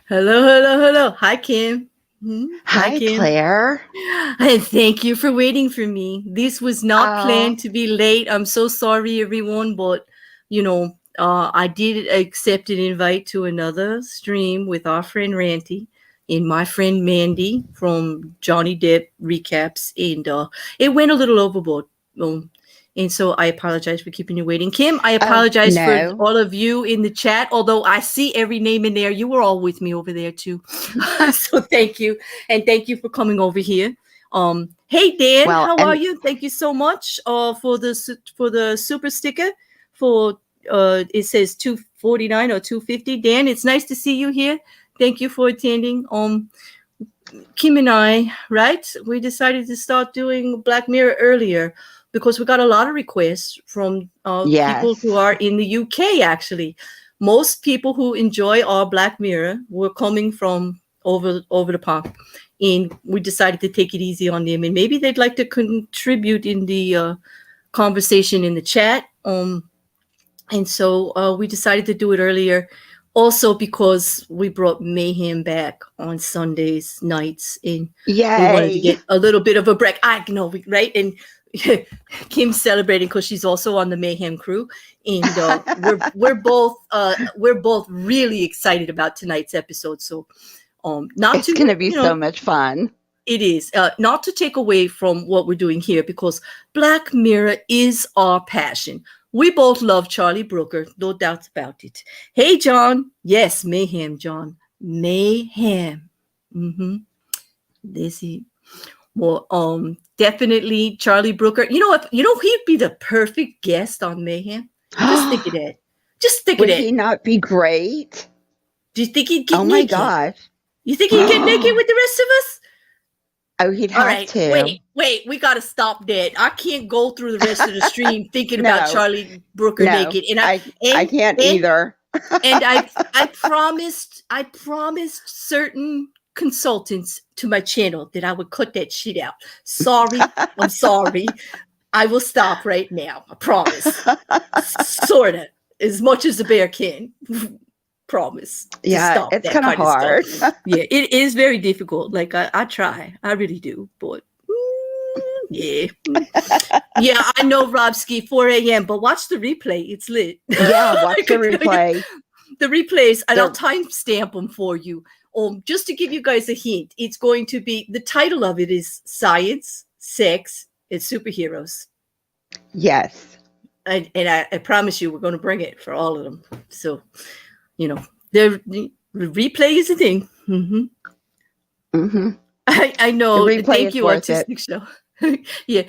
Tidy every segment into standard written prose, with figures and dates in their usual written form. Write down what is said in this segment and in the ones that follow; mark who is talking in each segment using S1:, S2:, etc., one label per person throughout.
S1: Hello, hello, hello. Hi, Kim. Hi,
S2: Hi,
S1: Kim.
S2: Claire.
S1: And thank you for waiting for me. This was not
S2: Oh,
S1: planned to be late. I'm so sorry, everyone, but I did accept an invite to another stream with our friend Ranty and my friend Mandy from Johnny Depp recaps, and it went a little overboard. Um, and so I apologize for keeping you waiting. Kim, I
S2: oh,
S1: apologize for
S2: no.
S1: all of you in the chat, although I see every name in there. You were all with me over there too. So thank you. And thank you for coming over here. Hey Dan,
S2: Well,
S1: how are
S2: and
S1: you? Thank you so much for the super sticker for it says 249 or 250. Dan, it's nice to see you here. Thank you for attending. Kim and I, right? We decided to start doing Black Mirror earlier because we got a lot of requests from people who
S2: yes.
S1: are in the UK, actually. Most people who enjoy our Black Mirror were coming from over the pond. And we decided to take it easy on them. And maybe they'd like to contribute in the conversation in the chat. And so we decided to do it earlier. Also, because we brought Mayhem back on Sundays nights, and we wanted to
S2: Yay.
S1: get a little bit of a break. I know, right? And Kim's celebrating because she's also on the Mayhem crew, and we're both really excited about tonight's episode. So, not
S2: It's
S1: to
S2: going to be so much fun.
S1: it is not to take away from what we're doing here, because Black Mirror is our passion. We both love Charlie Brooker, no doubts about it. Hey, John. Yes, Mayhem, John. Mayhem. Mm-hmm. This is well, definitely Charlie Brooker. He'd be the perfect guest on Mayhem. Just think of that. Just think of
S2: Would
S1: that.
S2: he not be great?
S1: Do you think he'd get
S2: Oh, my
S1: naked?
S2: gosh.
S1: You think he'd get naked with the rest of us?
S2: Oh, he'd
S1: All
S2: have
S1: right,
S2: to.
S1: wait, we got to stop that. I can't go through the rest of the stream thinking about
S2: No,
S1: Charlie Brooker
S2: no.
S1: naked. And
S2: I can't
S1: and
S2: either.
S1: and I promised certain consultants to my channel that I would cut that shit out. Sorry, I'm sorry. I will stop right now. I promise. Sorta, as much as a bear can. Promise to
S2: Yeah,
S1: stop
S2: it's
S1: that
S2: kind of
S1: kind of stuff.
S2: hard.
S1: Yeah, it is very difficult. Like I try, I really do, but yeah, yeah. I know, Robski, 4 a.m. But watch the replay; it's lit.
S2: Yeah,
S1: I
S2: watch the
S1: can tell you,
S2: replay.
S1: the replays, and I'll
S2: The
S1: timestamp them for you. Just to give you guys a hint, it's going to be the title of it is Science, Sex, and Superheroes.
S2: Yes.
S1: I promise you, we're going to bring it for all of them. So, the replay is a thing. Mm-hmm.
S2: Mm-hmm.
S1: I
S2: The
S1: know.
S2: replay
S1: Thank
S2: is
S1: you,
S2: worth it.
S1: Autistic Show. Yeah.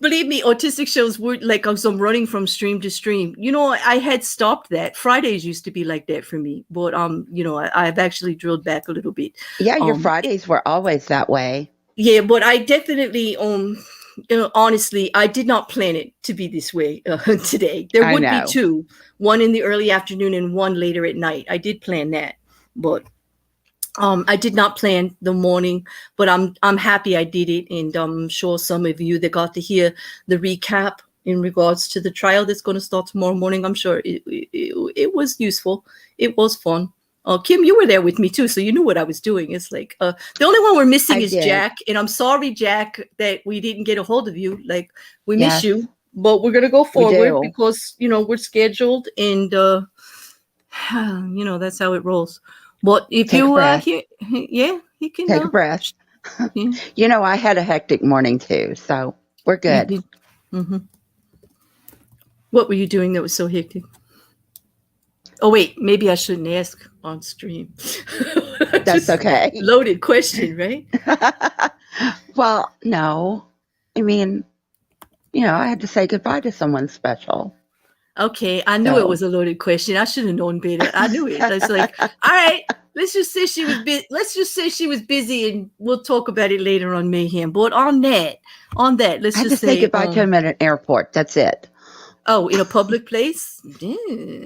S1: Believe me, Autistic Shows were like as I'm running from stream to stream. I had stopped that. Fridays used to be like that for me, but I've actually drilled back a little bit.
S2: Yeah, your
S1: Um,
S2: Fridays were always that way.
S1: yeah, but I definitely honestly, I did not plan it to be this way today. There
S2: I
S1: would be
S2: know.
S1: two, one in the early afternoon and one later at night. I did plan that, but I did not plan the morning, but I'm happy I did it, and I'm sure some of you that got to hear the recap in regards to the trial that's going to start tomorrow morning. I'm sure it was useful. It was fun. Kim, you were there with me too, so you knew what I was doing. It's like the only one we're missing
S2: I
S1: is
S2: did.
S1: Jack, and I'm sorry, Jack, that we didn't get a hold of you. Like we miss
S2: Yes,
S1: you, but we're gonna go
S2: we
S1: forward
S2: do.
S1: because we're scheduled, and that's how it rolls. But if
S2: Take a
S1: you
S2: breath.
S1: here, yeah, you can.
S2: Take a breath.
S1: Yeah,
S2: I had a hectic morning too, so we're
S1: you
S2: good.
S1: did. Mm-hmm. What were you doing that was so hectic? Oh wait, maybe I shouldn't ask on stream.
S2: That's
S1: Just
S2: okay.
S1: loaded question, right?
S2: Well, no. I mean, I had to say goodbye to someone special.
S1: Okay, I knew it
S2: So,
S1: was a loaded question. I should have known better. I knew it. I was like, all right, let's just say she was busy. Let's just say she was busy, and we'll talk about it later on Mayhem. But on that, let's
S2: I had to
S1: just
S2: say
S1: say,
S2: goodbye to him at an airport. That's it.
S1: oh, in a public place.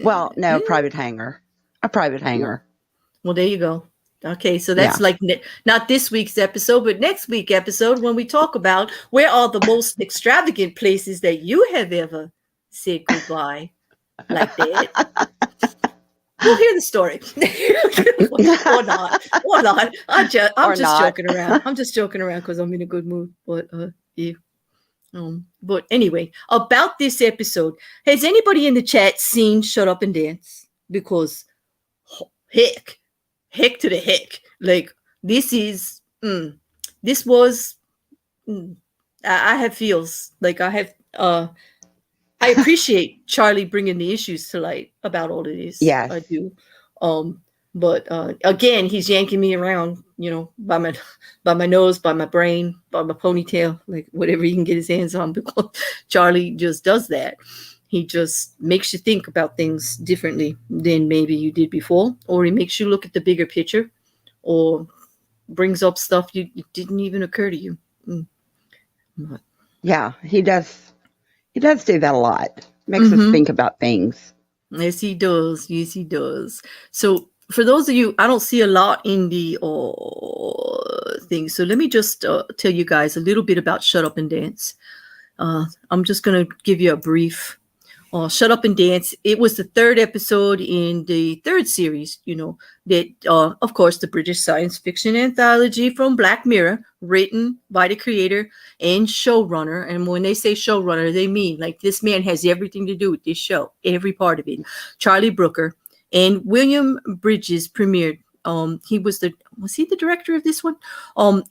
S2: Well, no, private hangar. A private hangar.
S1: Well, there you go. Okay, so
S2: Yeah.
S1: that's like not this week's episode, but next week's episode when we talk about where are the most extravagant places that you have ever said goodbye like that. We'll hear the story. or not. I'm just joking around. I'm just joking around because I'm in a good mood. But yeah. But anyway, about this episode, has anybody in the chat seen Shut Up and Dance? Because heck to the heck. Like, this is, this was, I have feels. Like, I have, I appreciate Charlie bringing the issues to light about all of this.
S2: Yes.
S1: I do. But again, he's yanking me around, by my nose, by my brain, by my ponytail, like whatever he can get his hands on, because Charlie just does that. He just makes you think about things differently than maybe you did before, or he makes you look at the bigger picture, or brings up stuff you didn't even occur to you.
S2: Yeah, he does. He does do that a lot. Makes us think about things.
S1: Yes, he does. Yes, he does. So for those of you, I don't see a lot in the thing. So let me just tell you guys a little bit about Shut Up and Dance. I'm just going to give you a brief. Shut Up and Dance. It was the third episode in the third series, that, of course, the British science fiction anthology from Black Mirror, written by the creator and showrunner. And when they say showrunner, they mean like this man has everything to do with this show, every part of it. Charlie Brooker and William Bridges premiered. Was he the director of this one?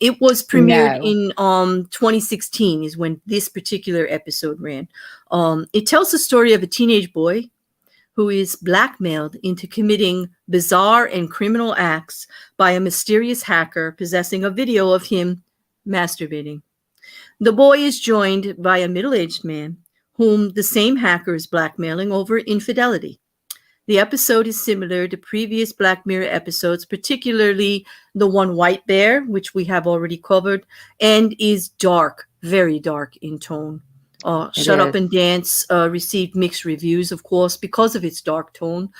S1: It was premiered in 2016 is when this particular episode ran. It tells the story of a teenage boy who is blackmailed into committing bizarre and criminal acts by a mysterious hacker possessing a video of him masturbating. The boy is joined by a middle-aged man whom the same hacker is blackmailing over infidelity. The episode is similar to previous Black Mirror episodes, particularly the one White Bear, which we have already covered, and is dark, very dark in tone. Shut Up and Dance received mixed reviews, of course, because of its dark tone.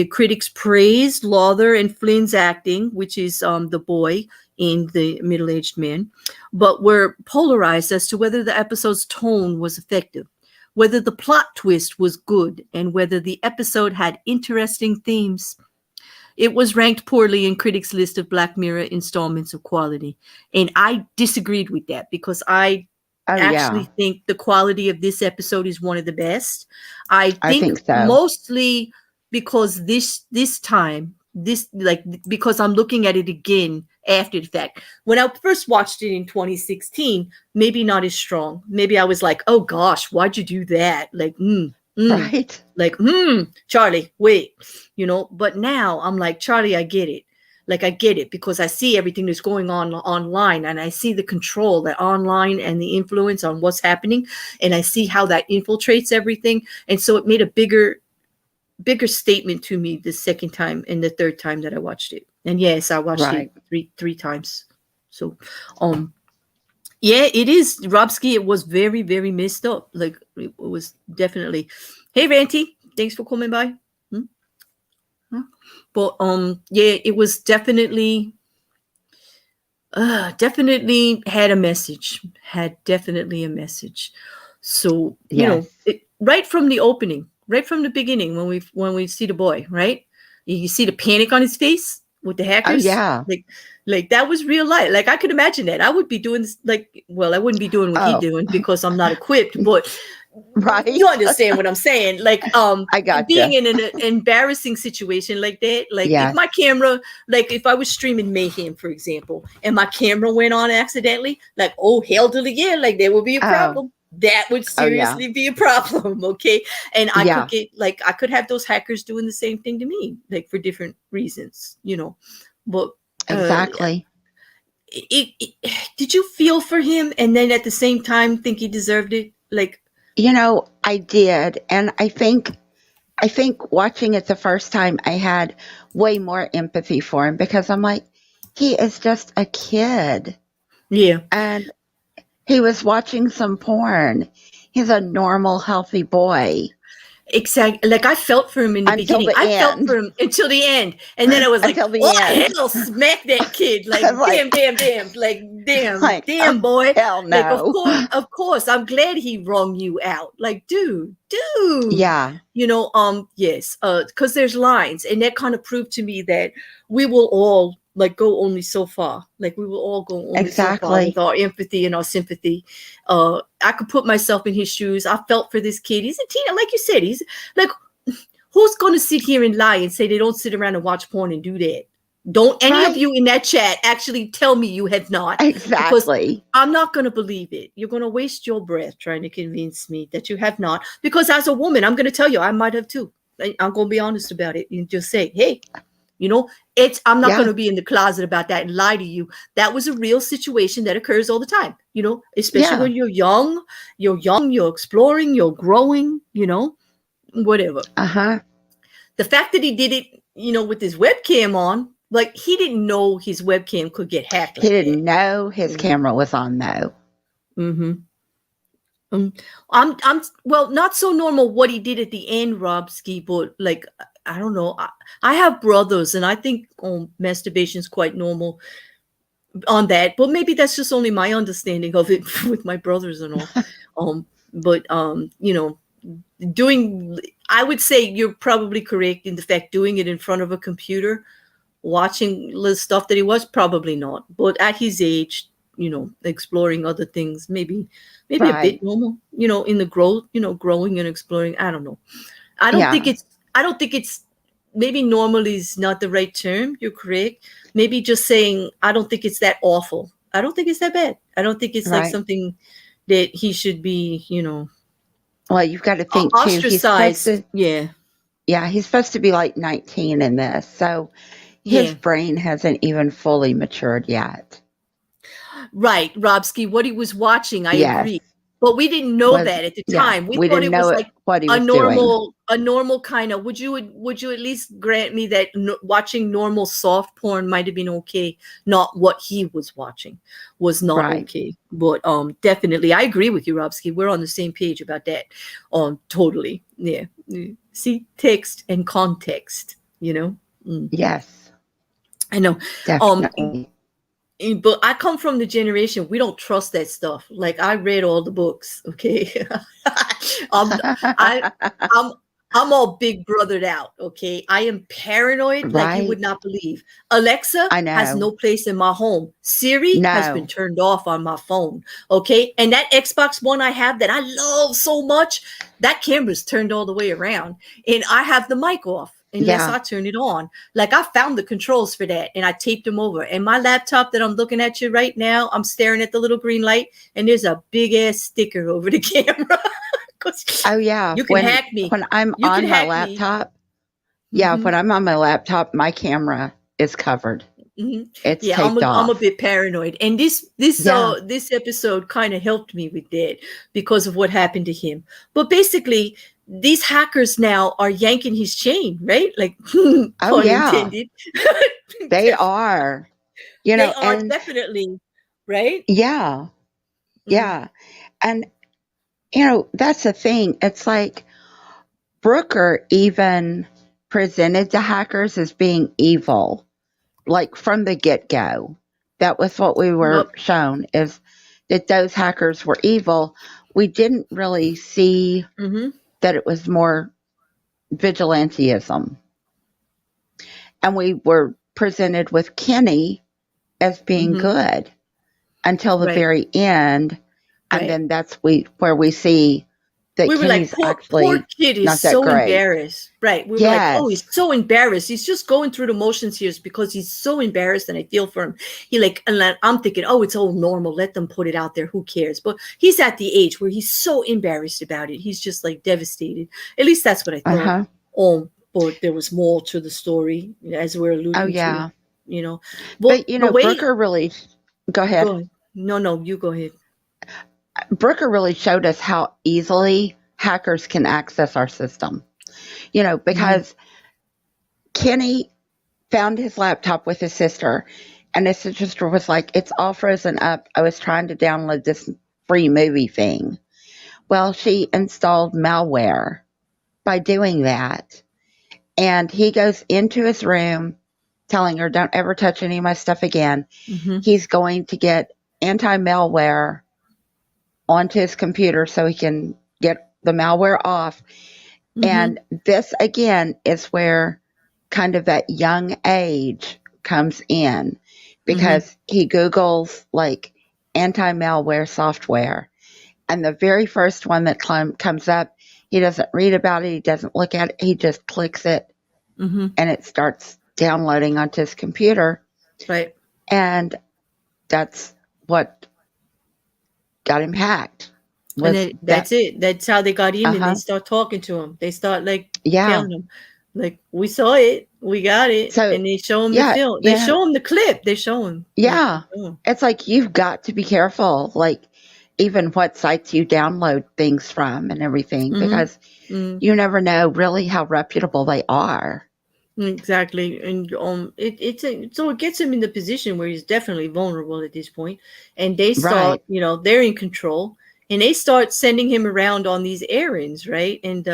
S1: Critics praised Lawther and Flynn's acting, which is the boy in the middle-aged man, but were polarized as to whether the episode's tone was effective, whether the plot twist was good, and whether the episode had interesting themes. It was ranked poorly in critics' list of Black Mirror installments of quality. And I disagreed with that because I think the quality of this episode is one of the best. I think so. Mostly because because I'm looking at it again after the fact. When I first watched it in 2016, maybe not as strong. Maybe I was like, oh gosh, why'd you do that? Like,
S2: right.
S1: Like, Charlie, wait, but now I'm like, Charlie, I get it. Like, I get it because I see everything that's going on online, and I see the control that online and the influence on what's happening. And I see how that infiltrates everything. And so it made a bigger statement to me the second time and the third time that I watched it. And yes, I watched it three times. So, yeah, it is, Robski. It was very, very messed up. Like, it was definitely. Hey, Ranty, thanks for coming by. But yeah, it was definitely had a message. Definitely a message. So right from the opening, right from the beginning, when we see the boy, right, you see the panic on his face with the hackers.
S2: Oh, yeah.
S1: Like that was real life. Like, I could imagine that. I would be doing this. Like, well, I wouldn't be doing what he's doing because I'm not equipped, but
S2: right.
S1: You understand what I'm saying? Like,
S2: I got
S1: being in an embarrassing situation like that. Like, if my camera, like if I was streaming Mayhem, for example, and my camera went on accidentally, like, oh, hell to the yeah, like there would be a problem. That would seriously be a problem. Okay. And I could get, I could have those hackers doing the same thing to me, like for different reasons, but
S2: exactly.
S1: Did you feel for him and then at the same time think he deserved it? Like,
S2: I did. And I think watching it the first time, I had way more empathy for him because I'm like, he is just a kid.
S1: Yeah.
S2: And he was watching some porn. He's a normal, healthy boy.
S1: Exactly. Like, I felt for him in the beginning. I felt for him until the end. And then I was like, oh, hell, smack that kid. Like, damn. Like, Damn,
S2: Like, oh,
S1: boy.
S2: hell
S1: Like,
S2: no.
S1: of course, I'm glad he wrung you out. Like, dude.
S2: Yeah,
S1: Yes, because there's lines, and that kind of proved to me that we will all like go only so far. Like, we will all go only so far with
S2: exactly.
S1: our empathy and our sympathy. I could put myself in his shoes. I felt for this kid. He's a teen, like you said. He's like, who's going to sit here and lie and say they don't sit around and watch porn and do that? Don't any of
S2: Right?
S1: you in that chat actually tell me you have not, because
S2: Exactly.
S1: I'm not going to believe it. You're going to waste your breath trying to convince me that you have not. Because as a woman, I'm going to tell you, I might have too. I'm going to be honest about it and just say, hey, I'm not going
S2: Yeah,
S1: to be in the closet about that and lie to you. That was a real situation that occurs all the time, especially
S2: yeah.
S1: when you're exploring, you're growing, whatever.
S2: Uh-huh.
S1: The fact that he did it, with his webcam on, like, he didn't know his webcam could get hacked
S2: He
S1: like that.
S2: didn't know his camera was on, though.
S1: Mm-hmm. I'm well, not so normal what he did at the end, Robski, but like, I don't know. I have brothers, and I think masturbation is quite normal on that, but maybe that's just only my understanding of it with my brothers and all. But I would say you're probably correct in the fact doing it in front of a computer, watching the stuff that he was, probably not. But at his age, exploring other things, maybe a
S2: Right.
S1: bit normal, in the growth, growing and exploring. I don't know. I don't think
S2: Yeah.
S1: it's, maybe normal is not the right term. You're correct. Maybe just saying, I don't think it's that awful. I don't think it's that bad. I don't think it's like
S2: Right.
S1: something that he should be,
S2: Well, you've got to think too.
S1: ostracized. Yeah.
S2: He's supposed to be like 19 in this. So his
S1: Yeah.
S2: brain hasn't even fully matured yet.
S1: Right, Robski, what he was watching, I
S2: Yes.
S1: agree. But we didn't know
S2: Was,
S1: that at the
S2: yeah,
S1: time. We
S2: we
S1: thought
S2: didn't
S1: it
S2: know
S1: was like
S2: what he
S1: a
S2: was doing.
S1: normal kind of. Would you at least grant me that watching normal soft porn might have been okay? Not what he was watching was not
S2: Right.
S1: okay. But definitely, I agree with you, Robski. We're on the same page about that. Totally. Yeah. See, text and context.
S2: Yes,
S1: I know.
S2: definitely.
S1: But I come from the generation, we don't trust that stuff. Like, I read all the books, okay? I, I'm all big brothered out, okay? I am paranoid like you would
S2: Right.
S1: not believe. Alexa
S2: I
S1: has
S2: know.
S1: no place in my home. Siri has been
S2: No.
S1: turned off on my phone, okay? And that Xbox One I have that I love so much, that camera's turned all the way around, and I have the mic off unless
S2: Yeah.
S1: I turn it on. Like, I found the controls for that and I taped them over. And my laptop that I'm looking at you right now, I'm staring at the little green light, and there's a big ass sticker over the camera.
S2: Oh, yeah.
S1: You can hack me.
S2: When I'm
S1: You can
S2: on my
S1: hack me.
S2: laptop,
S1: Mhm.
S2: when I'm on my laptop, my camera is covered.
S1: Mhm.
S2: It's
S1: Yeah,
S2: taped
S1: I'm a
S2: off.
S1: bit paranoid, and this
S2: Yeah.
S1: this episode kind of helped me with that because of what happened to him. But basically, these hackers now are yanking his chain, right? Like,
S2: Oh,
S1: pun
S2: yeah.
S1: intended.
S2: They are.
S1: They are
S2: And
S1: definitely, right?
S2: yeah. Yeah. And, that's the thing. It's like Brooker even presented the hackers as being evil, like from the get-go. That was what we were
S1: Well,
S2: shown, is that those hackers were evil. We didn't really see
S1: mhm.
S2: that it was more vigilantism. And we were presented with Kenny as being
S1: Mhm.
S2: good until the
S1: Right.
S2: very end. And
S1: Right.
S2: then that's where we see that
S1: We were like,
S2: Kenny's
S1: poor
S2: actually
S1: kid is
S2: not that
S1: so
S2: great.
S1: embarrassed. Right. We were like, oh,
S2: Yes.
S1: he's so embarrassed. He's just going through the motions here because he's so embarrassed, and I feel for him. And then I'm thinking, oh, it's all normal. Let them put it out there. Who cares? But he's at the age where he's so embarrassed about it. He's just like devastated. At least that's what I thought.
S2: Uh-huh.
S1: But there was more to the story, as we're
S2: Oh,
S1: alluding
S2: yeah.
S1: to.
S2: But,
S1: the way,
S2: Brooker really, go ahead.
S1: go ahead. No, you go ahead.
S2: Brooker really showed us how easily hackers can access our system. Because Kenny found his laptop with his sister, and his sister was like, it's all frozen up. I was trying to download this free movie thing. Well, she installed malware by doing that. And he goes into his room telling her, don't ever touch any of my stuff again.
S1: Mhm.
S2: He's going to get anti-malware onto his computer so he can get the malware off.
S1: Mm-hmm.
S2: And this, again, is where kind of that young age comes in, because he Googles like anti-malware software. And the very first one that comes up, he doesn't read about it. He doesn't look at it. He just clicks it, and it starts downloading onto his computer.
S1: Right.
S2: And that's what got him hacked.
S1: And that's it. That's how they got in, and they start talking to him. They start telling him, we saw it, we got it,
S2: So,
S1: and they show him the film. They show him the clip. They show him.
S2: Yeah, it's like you've got to be careful, like even what sites you download things from and everything, because you never know really how reputable they are.
S1: Exactly, and so it gets him in the position where he's definitely vulnerable at this point, and they start, they're in control, and they start sending him around on these errands, right? And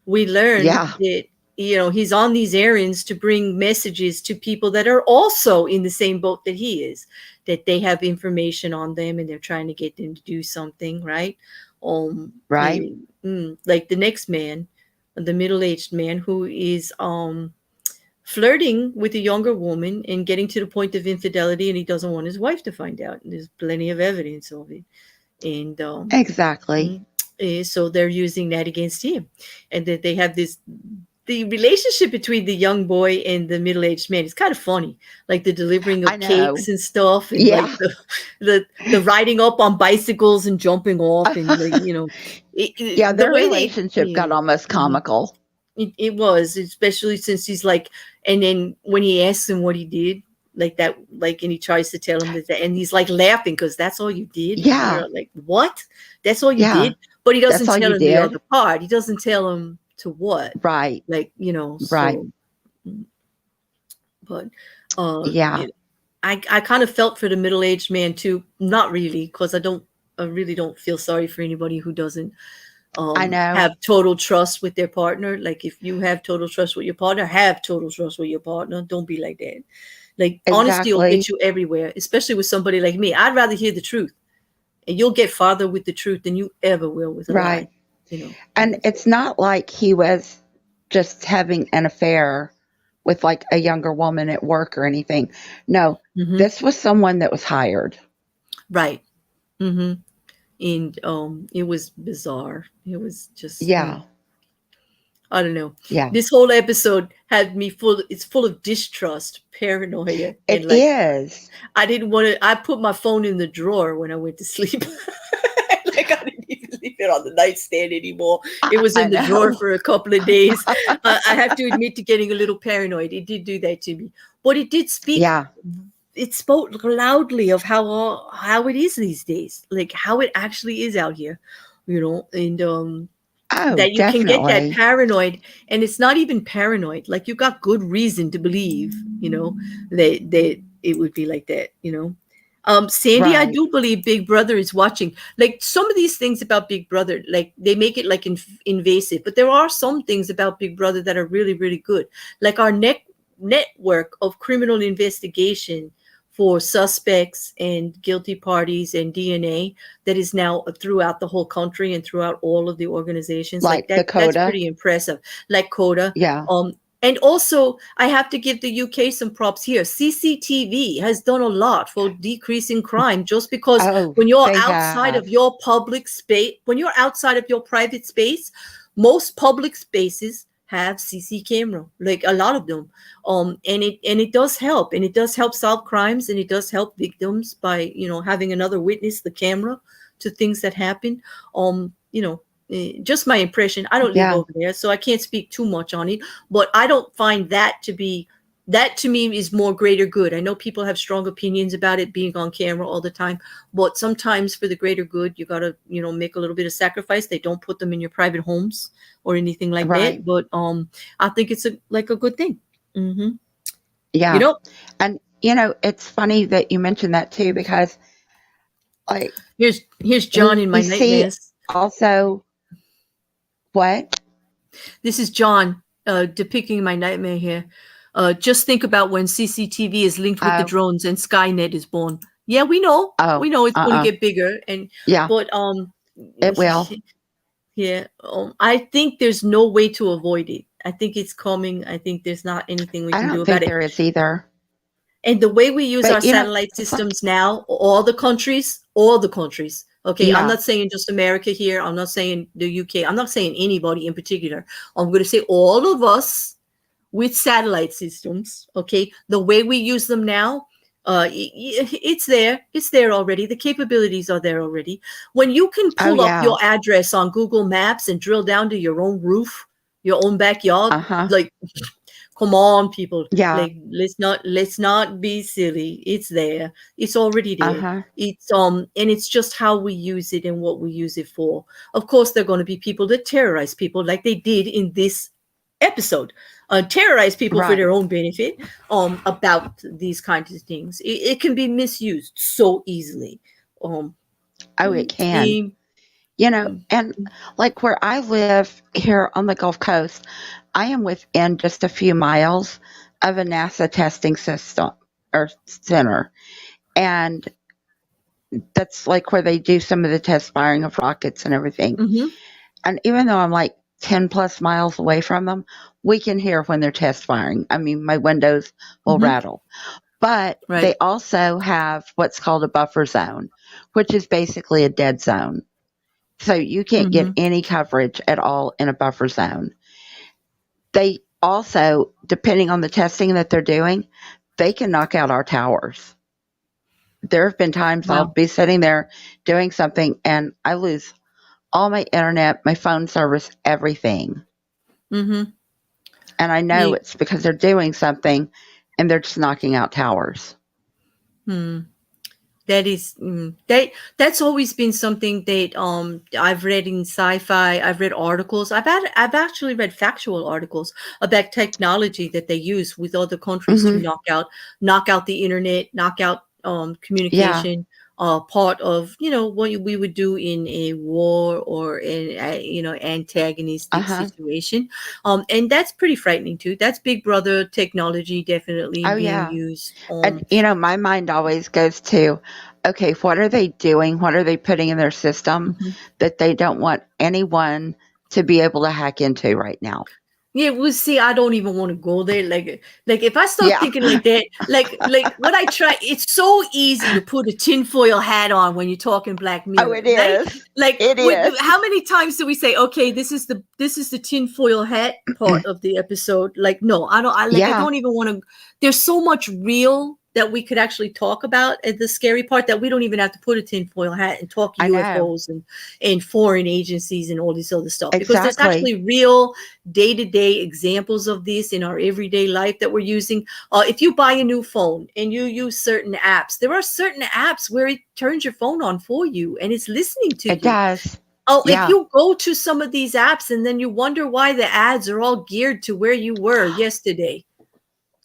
S1: we learn that he's on these errands to bring messages to people that are also in the same boat that he is, that they have information on them, and they're trying to get them to do something, right?
S2: Right.
S1: Like the next man, the middle-aged man who is flirting with a younger woman and getting to the point of infidelity, and he doesn't want his wife to find out. And there's plenty of evidence of it. And
S2: exactly.
S1: So they're using that against him. And that they have the relationship between the young boy and the middle-aged man is kind of funny, like the delivering of cakes and stuff, and like the riding up on bicycles and jumping off, and
S2: their relationship got almost comical.
S1: It was, especially since he's like, and then when he asks him what he did, like that, like, and he tries to tell him that, and he's like laughing because that's all you did.
S2: Yeah.
S1: Like, what? That's all you did? But he doesn't tell him the other part. He doesn't tell him to what.
S2: Right.
S1: Like,
S2: right.
S1: So, but I kind of felt for the middle-aged man too. Not really, because I really don't feel sorry for anybody who doesn't
S2: I know.
S1: have total trust with their partner. Like, if you have total trust with your partner, have total trust with your partner. Don't be like that. Like, honesty will get you everywhere, especially with somebody like me. I'd rather hear the truth, and you'll get farther with the truth than you ever will with a lie.
S2: And it's not like he was just having an affair with like a younger woman at work or anything. No, this was someone that was hired.
S1: Right. And it was bizarre. It was just I don't know.
S2: Yeah.
S1: This whole episode had me it's full of distrust, paranoia.
S2: It is.
S1: I didn't want to, I put my phone in the drawer when I went to sleep. Like, I didn't even leave it on the nightstand anymore. It was in the drawer for a couple of days. I have to admit to getting a little paranoid. It did do that to me. But it did speak.
S2: Yeah.
S1: It spoke loudly of how it is these days, like how it actually is out here, and that you can get that paranoid, and it's not even paranoid. Like, you got good reason to believe, that it would be like that, Sandy, I do believe Big Brother is watching. Like, some of these things about Big Brother, like, they make it like invasive, but there are some things about Big Brother that are really, really good. Like our network of criminal investigation for suspects and guilty parties and DNA that is now throughout the whole country and throughout all of the organizations.
S2: Like
S1: that,
S2: the CODA.
S1: That's pretty impressive. Like CODA.
S2: Yeah.
S1: And also, I have to give the UK some props here. CCTV has done a lot for decreasing crime, just because when you're outside of your public space, when you're outside of your private space, most public spaces have CC camera, like a lot of them. And it does help, and it does help solve crimes, and it does help victims by, having another witness the camera to things that happen. Just my impression. I don't live over there, so I can't speak too much on it, but I don't find that to me is more greater good. I know people have strong opinions about it being on camera all the time, but sometimes for the greater good, you got to, make a little bit of sacrifice. They don't put them in your private homes or anything like that. But I think it's a good thing. Mm-hmm.
S2: Yeah. And, it's funny that you mentioned that too, because like,
S1: here's John in my nightmares.
S2: Also, what?
S1: This is John depicting my nightmare here. Just think about when CCTV is linked with the drones and Skynet is born. Yeah, we know.
S2: Oh,
S1: We know it's going to get bigger,
S2: yeah,
S1: but
S2: it will.
S1: yeah, I think there's no way to avoid it. I think it's coming. I think there's not anything we
S2: I
S1: can do
S2: don't
S1: about
S2: think
S1: it.
S2: there is either.
S1: And the way we use our
S2: But
S1: satellite systems now, all the countries. Okay, I'm
S2: yeah,
S1: not saying just America here. I'm not saying the UK. I'm not saying anybody in particular. I'm going to say all of us with satellite systems. Okay, the way we use them now, it's there. It's there already. The capabilities are there already. When you can
S2: oh
S1: pull up
S2: yeah,
S1: your address on Google Maps and drill down to your own roof, your own backyard,
S2: uh huh,
S1: like, come on, people.
S2: yeah,
S1: Like, let's not be silly. It's there. It's already
S2: uh
S1: there.
S2: huh,
S1: And it's just how we use it and what we use it for. Of course, there are going to be people that terrorize people like they did in this episode. Terrorize people for
S2: right.
S1: their own benefit. About these kinds of things. It can be misused so easily. Um,
S2: Oh, it can.
S1: see,
S2: And like where I live here on the Gulf Coast, I am within just a few miles of a NASA testing system or center. And that's like where they do some of the test firing of rockets and everything.
S1: mm-hmm,
S2: And even though I'm like 10 plus miles away from them, we can hear when they're test firing. I mean, my windows will
S1: mm-hmm,
S2: rattle. But they
S1: right.
S2: also have what's called a buffer zone, which is basically a dead zone. So you can't get
S1: Mm-hmm.
S2: any coverage at all in a buffer zone. They also, depending on the testing that they're doing, they can knock out our towers. There have been times I'll
S1: Wow.
S2: be sitting there doing something and I lose all my internet, my phone service, everything.
S1: Mm-hmm.
S2: And I know
S1: Yeah.
S2: it's because they're doing something and they're just knocking out towers.
S1: Hmm. That's always been something that I've read in sci-fi. I've read articles. I've actually read factual articles about technology that they use with other countries to
S2: Hmm.
S1: knock out the internet, knock out
S2: Yeah.
S1: communication. Part of what we would do in a war or in a
S2: Uh
S1: antagonistic
S2: huh.
S1: situation. And that's pretty frightening too. That's Big Brother technology definitely
S2: Oh,
S1: being
S2: yeah.
S1: used.
S2: And, my mind always goes to, okay, what are they doing? What are they putting in their system
S1: Mhm.
S2: that they don't want anyone to be able to hack into right now?
S1: Yeah, well, see, I don't even want to go there. Like if I start
S2: Yeah.
S1: thinking like that, like what I try, it's so easy to put a tinfoil hat on when you're talking Black
S2: Oh,
S1: Mirror,
S2: it
S1: right?
S2: is.
S1: Like,
S2: It is.
S1: how many times do we say, okay, this is the tinfoil hat part of the episode? Like, no, I don't. I
S2: Yeah,
S1: don't even want to. There's so much real that we could actually talk about at the scary part that we don't even have to put a tinfoil hat and talk
S2: I know.
S1: UFOs and foreign agencies and all this other stuff because there's
S2: Exactly.
S1: actually real day-to-day examples of this in our everyday life that we're using. If you buy a new phone and you use certain apps, there are certain apps where it turns your phone on for you and it's listening to
S2: It
S1: you.
S2: does.
S1: Oh, if
S2: Yeah.
S1: you go to some of these apps and then you wonder why the ads are all geared to where you were yesterday.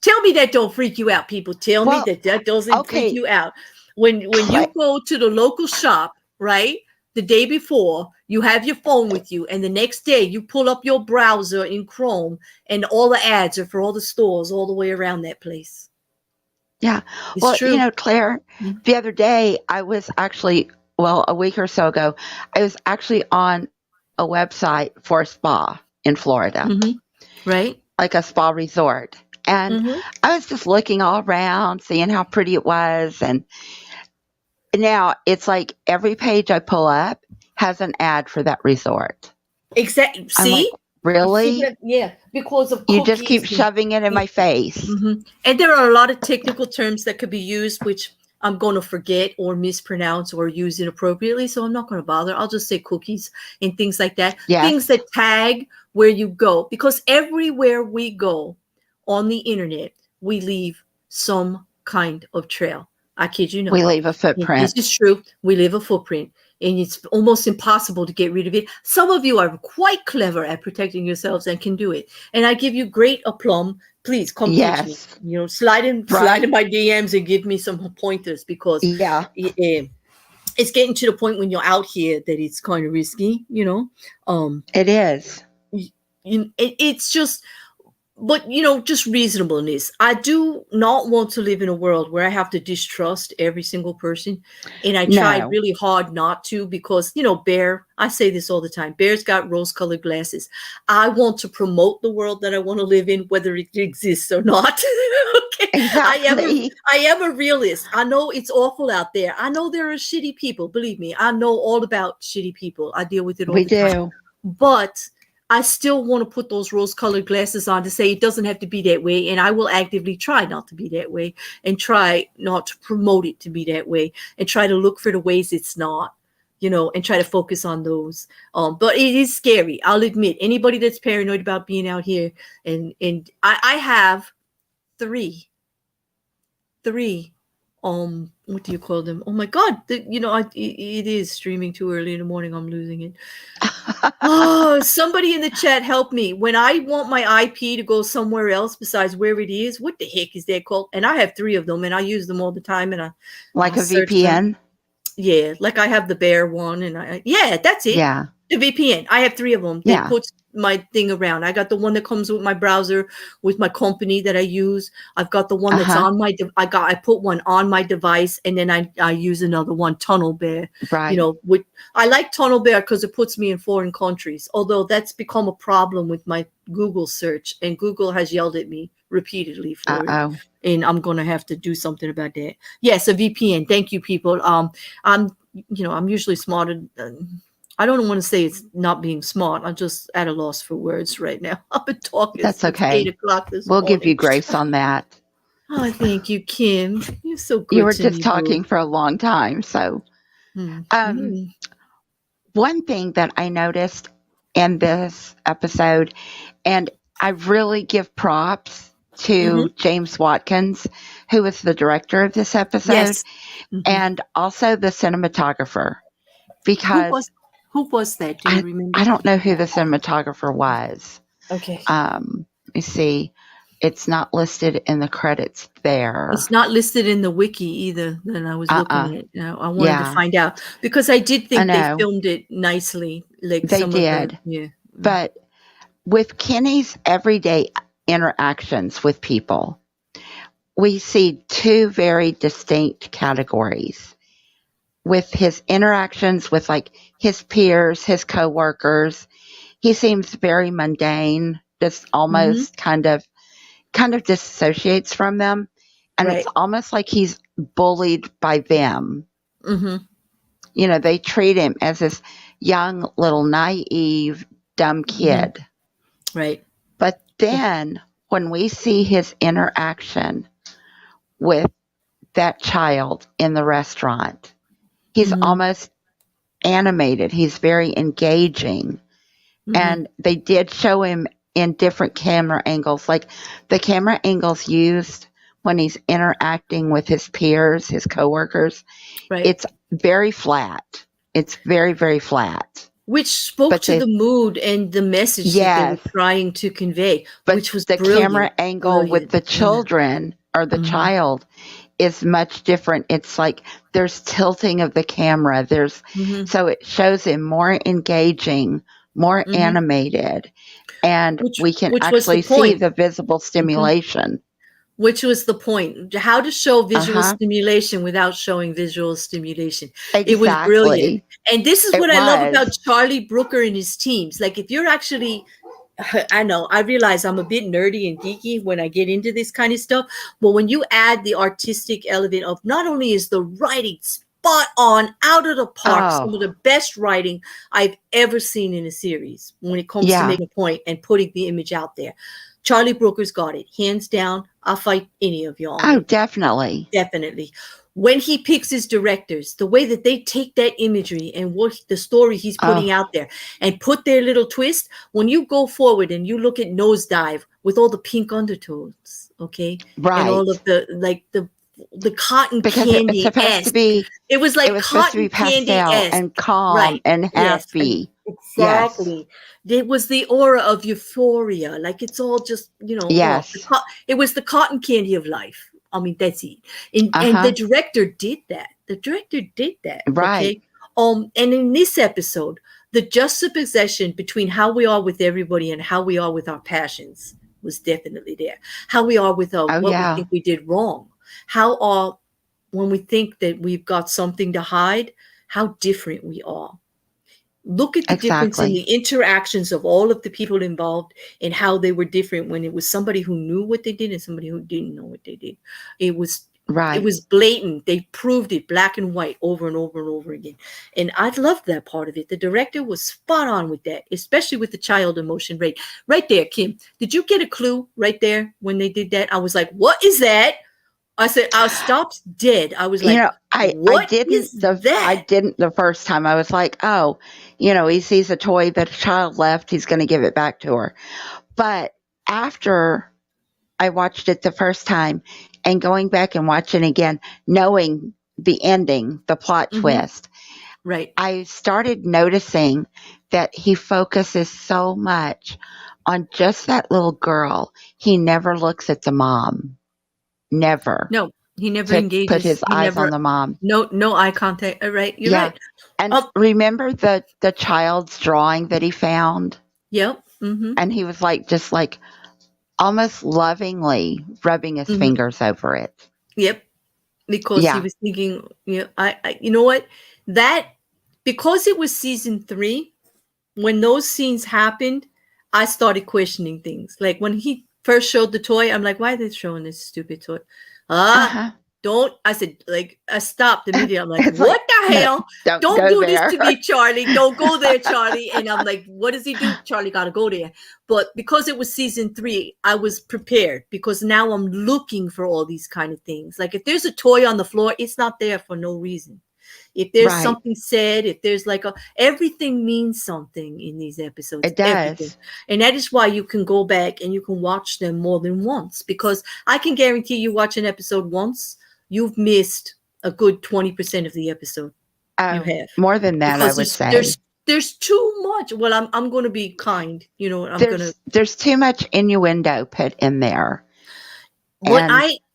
S1: Tell me that don't freak you out, people. Tell me
S2: Well,
S1: that doesn't freak
S2: okay.
S1: you out. When you
S2: Cla-
S1: go to the local shop, right? The day before, you have your phone with you, and the next day you pull up your browser in Chrome, and all the ads are for all the stores all the way around that place.
S2: yeah.
S1: It's
S2: Well,
S1: true.
S2: Claire, the other day I was actually, well, a week or so ago, I was actually on a website for a spa in Florida,
S1: Mm-hmm. Right?
S2: like a spa resort. And
S1: Mm-hmm.
S2: I was just looking all around, seeing how pretty it was. And now it's like every page I pull up has an ad for that resort.
S1: Exactly.
S2: I'm like,
S1: See? See
S2: really?
S1: that? Yeah, because of
S2: You just
S1: cookies.
S2: keep shoving it in my face.
S1: And there are a lot of technical terms that could be used, which I'm going to forget or mispronounce or use inappropriately. So I'm not going to bother. I'll just say cookies and things like that. Things
S2: Yes,
S1: that tag where you go. Because everywhere we go on the internet, we leave some kind of trail. I kid you
S2: we
S1: not.
S2: leave a
S1: This is
S2: footprint.
S1: true. We leave a footprint. And it's almost impossible to get rid of it. Some of you are quite clever at protecting yourselves and can do it. And I give you great aplomb. Please come pinch me.
S2: Yes,
S1: Slide in
S2: right?
S1: my DMs and give me some pointers because
S2: Yeah,
S1: it's getting to the point when you're out here that it's kind of risky. Um,
S2: it is.
S1: it's just but just reasonableness. I do not want to live in a world where I have to distrust every single person, and I try
S2: No.
S1: really hard not to, because Bear, I say this all the time, Bear's got rose-colored glasses. I want to promote the world that I want to live in, whether it exists or not. Okay,
S2: Exactly.
S1: I am a realist. I know it's awful out there. I know there are shitty people. Believe me, I know all about shitty people. I deal with it all
S2: We
S1: the time.
S2: do.
S1: But I still want to put those rose-colored glasses on to say it doesn't have to be that way, and I will actively try not to be that way, and try not to promote it to be that way, and try to look for the ways it's not, and try to focus on those. But it is scary. I'll admit, anybody that's paranoid about being out here, and I have three, what do you call them? Oh my God, it is streaming too early in the morning. I'm losing it. Oh, somebody in the chat help me. When I want my IP to go somewhere else besides where it is, what the heck is that called? And I have 3 of them, and I use them all the time, and
S2: Like
S1: I
S2: a
S1: search them.
S2: VPN?
S1: Yeah, like I have the Bear one, and yeah, that's it.
S2: Yeah.
S1: The VPN. I have 3 of them.
S2: Yeah.
S1: That puts my thing around. I got the one that comes with my browser, with my company that I use. I've got the one that's on my. I put one on my device, and then I use another one, Tunnel Bear.
S2: Right.
S1: I like Tunnel Bear because it puts me in foreign countries. Although that's become a problem with my Google search, and Google has yelled at me repeatedly for it. And I'm gonna have to do something about that. Yes, a VPN. Thank you, people. I'm usually smarter than. I don't want to say it's not being smart. I'm just at a loss for words right now. I've been talking
S2: That's
S1: since
S2: okay.
S1: 8 o'clock this
S2: We'll
S1: morning.
S2: give you grace on that.
S1: Oh, thank you, Kim. You're so good.
S2: You were
S1: to
S2: just
S1: me,
S2: talking
S1: boo.
S2: for a long time. So, one thing that I noticed in this episode, and I really give props to James Watkins, who was the director of this episode,
S1: Yes.
S2: and also the cinematographer, because
S1: who was that? Do you remember?
S2: I don't know who the cinematographer was.
S1: Okay.
S2: Let me see. It's not listed in the credits there.
S1: It's not listed in the wiki either. Then I was looking at it. I wanted to find out, because I did think they filmed it nicely. Like
S2: they did. But with Kenny's everyday interactions with people, we see 2 very distinct categories. With his interactions with like his peers, his coworkers, he seems very mundane, just almost kind of disassociates from them. And it's almost like he's bullied by them. They treat him as this young, little, naive, dumb kid.
S1: Right.
S2: But then when we see his interaction with that child in the restaurant, he's almost animated. He's very engaging. And they did show him in different camera angles, like the camera angles used when he's interacting with his peers, his coworkers.
S1: Right.
S2: It's very flat. It's very, very flat.
S1: Which spoke to the mood and the message that they were trying to convey, which was
S2: the
S1: brilliant.
S2: Camera angle with the children or the child is much different. It's like there's tilting of the camera. So it shows him more engaging, more animated, and we can actually see the visible stimulation.
S1: Which was the point. How to show visual stimulation without showing visual stimulation.
S2: Exactly.
S1: It was brilliant. And this is what I love about Charlie Brooker and his teams. Like, if you're actually, I know, I realize I'm a bit nerdy and geeky when I get into this kind of stuff, but when you add the artistic element of, not only is the writing spot on, out of the park, some of the best writing I've ever seen in a series when it comes to making a point and putting the image out there. Charlie Brooker's got it. Hands down, I'll fight any of y'all.
S2: Oh, definitely.
S1: Definitely. When he picks his directors, the way that they take that imagery and what the story he's putting out there and put their little twist, when you go forward and you look at Nosedive with all the pink undertones, okay?
S2: Right.
S1: And all of the cotton candy.
S2: It's supposed to be,
S1: it was like
S2: pastel
S1: cotton candy
S2: and calm and happy.
S1: Exactly. It was the aura of euphoria. Like, it's all just,
S2: Yes.
S1: It was the cotton candy of life. I mean, that's it. And the director did that.
S2: Right.
S1: Okay? And in this episode, the juxtaposition between how we are with everybody and how we are with our passions was definitely there. How we are with
S2: Oh,
S1: what we
S2: yeah.
S1: think we did wrong. How are, when we think that we've got something to hide, how different we are. Look at the difference in the
S2: Exactly.
S1: interactions of all of the people involved and how they were different when it was somebody who knew what they did and somebody who didn't know what they did. It was it
S2: Right.
S1: was blatant. They proved it black and white over and over and over again. And I loved that part of it. The director was spot on with that, especially with the child emotion rate. Right there, Kim. Did you get a clue right there when they did that? I was like, what is that? I said, I stopped dead. I was like, what is
S2: I
S1: that?
S2: didn't the first time. I was like, oh, he sees a toy that a child left, he's going to give it back to her. But after I watched it the first time and going back and watching again, knowing the ending, the plot
S1: Mm-hmm.
S2: twist,
S1: Right.
S2: I started noticing that he focuses so much on just that little girl. He never looks at the mom. Never.
S1: No, he never
S2: To put
S1: engages.
S2: his
S1: He
S2: eyes on
S1: never,
S2: the mom.
S1: no eye contact. Right. You're
S2: Yeah.
S1: right.
S2: And remember the child's drawing that he found?
S1: Yep. Mm-hmm.
S2: And he was like, just like almost lovingly rubbing his
S1: Mm-hmm.
S2: fingers over it.
S1: Yep. Because he
S2: Yeah.
S1: was thinking, you know what? That, because it was season 3, when those scenes happened, I started questioning things. Like when he first showed the toy, I'm like, why are they showing this stupid toy?
S2: Uh-huh.
S1: Don't. I said, like, I stopped immediately. I'm like,
S2: It's
S1: what
S2: like,
S1: the
S2: no,
S1: hell?
S2: don't
S1: Don't
S2: go
S1: do this
S2: there.
S1: to me, Charlie. Don't go there, Charlie. And I'm like, what does he do? Charlie got to go there. But because it was season 3, I was prepared, because now I'm looking for all these kind of things. Like if there's a toy on the floor, it's not there for no reason. If there's
S2: Right.
S1: something said, if there's like everything means something in these episodes.
S2: It does.
S1: Everything. And that is why you can go back and you can watch them more than once, because I can guarantee you watch an episode once, you've missed a good 20% of the episode. You have.
S2: More than that,
S1: because
S2: I would say.
S1: there's too much. Well, I'm going to be kind,
S2: There's too much innuendo put in there.
S1: What
S2: And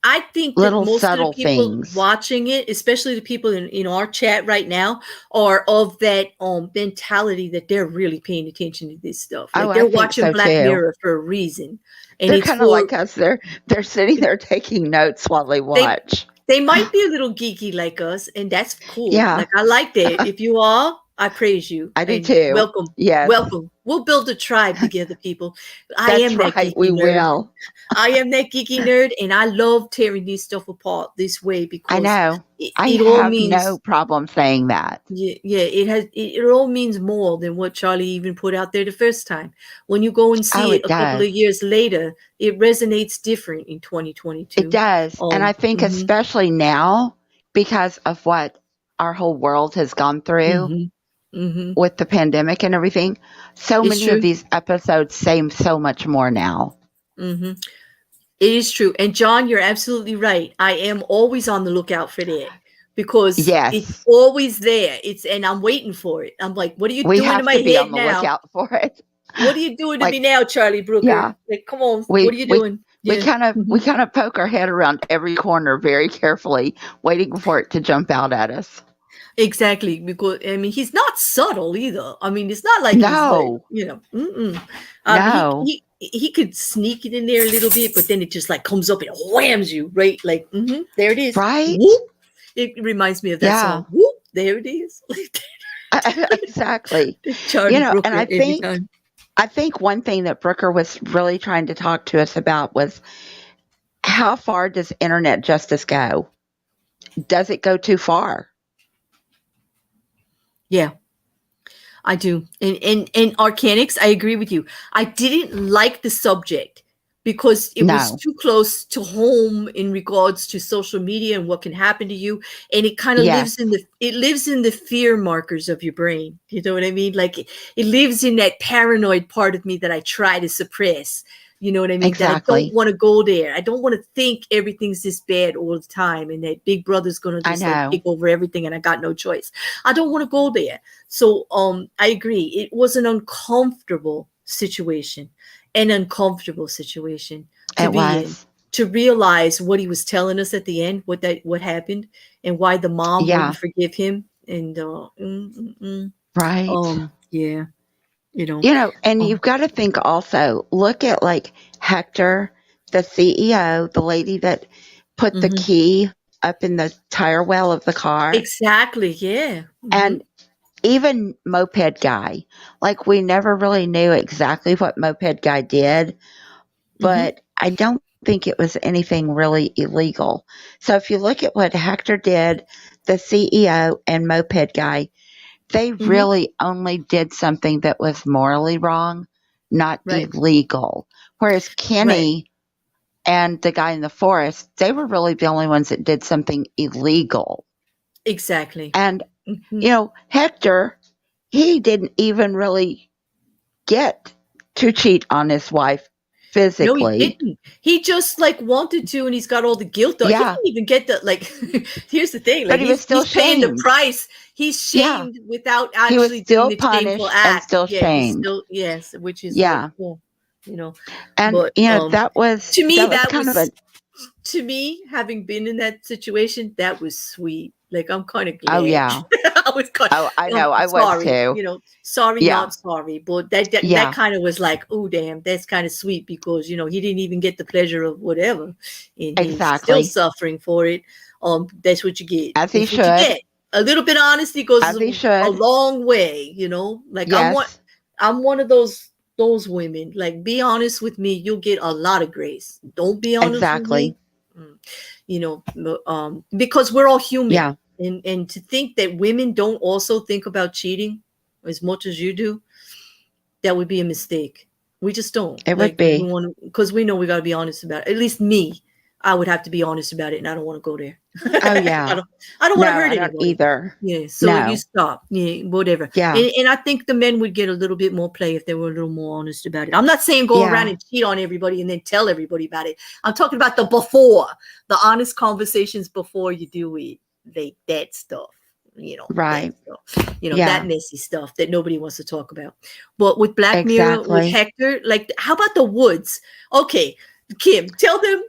S1: I think that
S2: little
S1: most of the
S2: subtle
S1: people
S2: things.
S1: watching it, especially the people in our chat right now, are of that mentality that they're really paying attention to this stuff. Like
S2: Oh, I
S1: they're
S2: think
S1: watching
S2: so
S1: Black
S2: too.
S1: Mirror for a reason, and
S2: They're
S1: it's
S2: kind of
S1: for
S2: like us. They're sitting there taking notes while they watch.
S1: they might be a little geeky like us, and that's cool.
S2: Yeah.
S1: Like I like that. If you are, I praise you.
S2: I do
S1: And
S2: too.
S1: Welcome.
S2: Yes.
S1: Welcome. We'll build a tribe together, people. I
S2: That's
S1: am that
S2: right.
S1: geeky
S2: We
S1: nerd.
S2: will.
S1: I am that geeky nerd, and I love tearing this stuff apart this way, because
S2: I know. I
S1: it all
S2: have
S1: means
S2: no problem saying that.
S1: yeah, it all means more than what Charlie even put out there the first time. When you go and see
S2: Oh,
S1: it
S2: it
S1: a couple
S2: does.
S1: of years later, it resonates different in 2022.
S2: It does. And I think especially now, because of what our whole world has gone through with the pandemic and everything, so
S1: It's
S2: many
S1: true.
S2: of these episodes say so much more now.
S1: It is true. And John, you're absolutely right. I am always on the lookout for that, because it's always there. And I'm waiting for it. I'm like, what are you doing to my head now?
S2: Lookout for it.
S1: What are you doing to me now, Charlie Brooker?
S2: Yeah.
S1: Like, come on, what are you doing?
S2: We kind of poke our head around every corner very carefully, waiting for it to jump out at us.
S1: Exactly, because I mean he's not subtle either. I mean, it's not like
S2: no,
S1: he's like,
S2: no.
S1: He could sneak it in there a little bit, but then it just like comes up and whams you right, like there it is,
S2: right?
S1: Whoop. It reminds me of that song. Whoop, there it is.
S2: Exactly.
S1: Charlie Brooker,
S2: and I think one thing that Brooker was really trying to talk to us about was, how far does internet justice go? Does it go too far?
S1: Yeah, I do. And Arcanics, I agree with you. I didn't like the subject because it was too close to home in regards to social media and what can happen to you. And it kind of lives in the fear markers of your brain. You know what I mean? Like it lives in that paranoid part of me that I try to suppress. You know what I mean?
S2: Exactly.
S1: That I don't want to go there. I don't want to think everything's this bad all the time and that Big Brother's going to just like take over everything and I got no choice. I don't want to go there. So I agree. It was an uncomfortable situation. To be in, to realize what he was telling us at the end, what happened and why the mom wouldn't forgive him. And
S2: right.
S1: Yeah. you know.
S2: And
S1: Um,
S2: you've got to think also, look at like Hector, the CEO, the lady that put the
S1: mhm.
S2: key up in the tire well of the car,
S1: Exactly. Yeah.
S2: and even Moped Guy. Like, we never really knew exactly what Moped Guy did,
S1: Hmm.
S2: but I don't think it was anything really illegal. So if you look at what Hector did, the CEO and Moped Guy, they
S1: Hmm.
S2: really only did something that was morally wrong, not
S1: Right.
S2: illegal. Whereas
S1: Right.
S2: Kenny and the guy in the forest, they were really the only ones that did something illegal.
S1: Exactly.
S2: And,
S1: Hmm.
S2: Hector, he didn't even really get to cheat on his wife
S1: No, he
S2: physically.
S1: didn't. He just like wanted to, and he's got all the guilt. He
S2: Yeah,
S1: didn't even get the like. Here's the thing:
S2: but
S1: like
S2: he was still
S1: he's paying the
S2: shamed.
S1: price. He's
S2: Yeah,
S1: shamed without
S2: he was
S1: actually doing
S2: still
S1: the shameful
S2: punished and
S1: act.
S2: still
S1: Yeah, he's
S2: shamed.
S1: still yes, which is like,
S2: Yeah.
S1: oh, you know.
S2: And,
S1: But
S2: that was
S1: to me, that
S2: kind of a,
S1: was to me, having been in that situation, that was sweet. Like I'm kind of
S2: oh,
S1: glad.
S2: yeah.
S1: I was kind.
S2: Oh, I know. I was
S1: Sorry,
S2: too.
S1: sorry,
S2: Yeah.
S1: not sorry, but that
S2: Yeah.
S1: kind of was like, oh damn, that's kind of sweet because he didn't even get the pleasure of whatever, and he's still
S2: Exactly.
S1: suffering for it. That's what you get.
S2: As he
S1: That's what you
S2: should.
S1: get. A little bit of honesty goes
S2: As he
S1: a
S2: should.
S1: long way. Like
S2: Yes.
S1: I'm one of those women. Like, be honest with me, you'll get a lot of grace. Don't be honest with me.
S2: Exactly.
S1: Mm, because we're all human,
S2: Yeah.
S1: and to think that women don't also think about cheating as much as you do, that would be a mistake. We just don't,
S2: It would
S1: like, we
S2: be.
S1: want to, because we know we got to be honest about it. At least me, I would have to be honest about it, and I don't want to go there.
S2: Oh,
S1: I
S2: yeah.
S1: don't I don't want to
S2: No,
S1: hurt
S2: I don't
S1: anybody.
S2: either.
S1: Yeah, so you
S2: No.
S1: stop. Yeah, whatever.
S2: Yeah.
S1: And I think the men would get a little bit more play if they were a little more honest about it. I'm not saying go around
S2: Yeah.
S1: and cheat on everybody and then tell everybody about it. I'm talking about the honest conversations before you do it. That stuff. That
S2: Right.
S1: stuff. That
S2: Yeah.
S1: messy stuff that nobody wants to talk about. But with Black Mirror, with
S2: Exactly.
S1: Hector, like, how about the woods? Okay, Kim, tell them,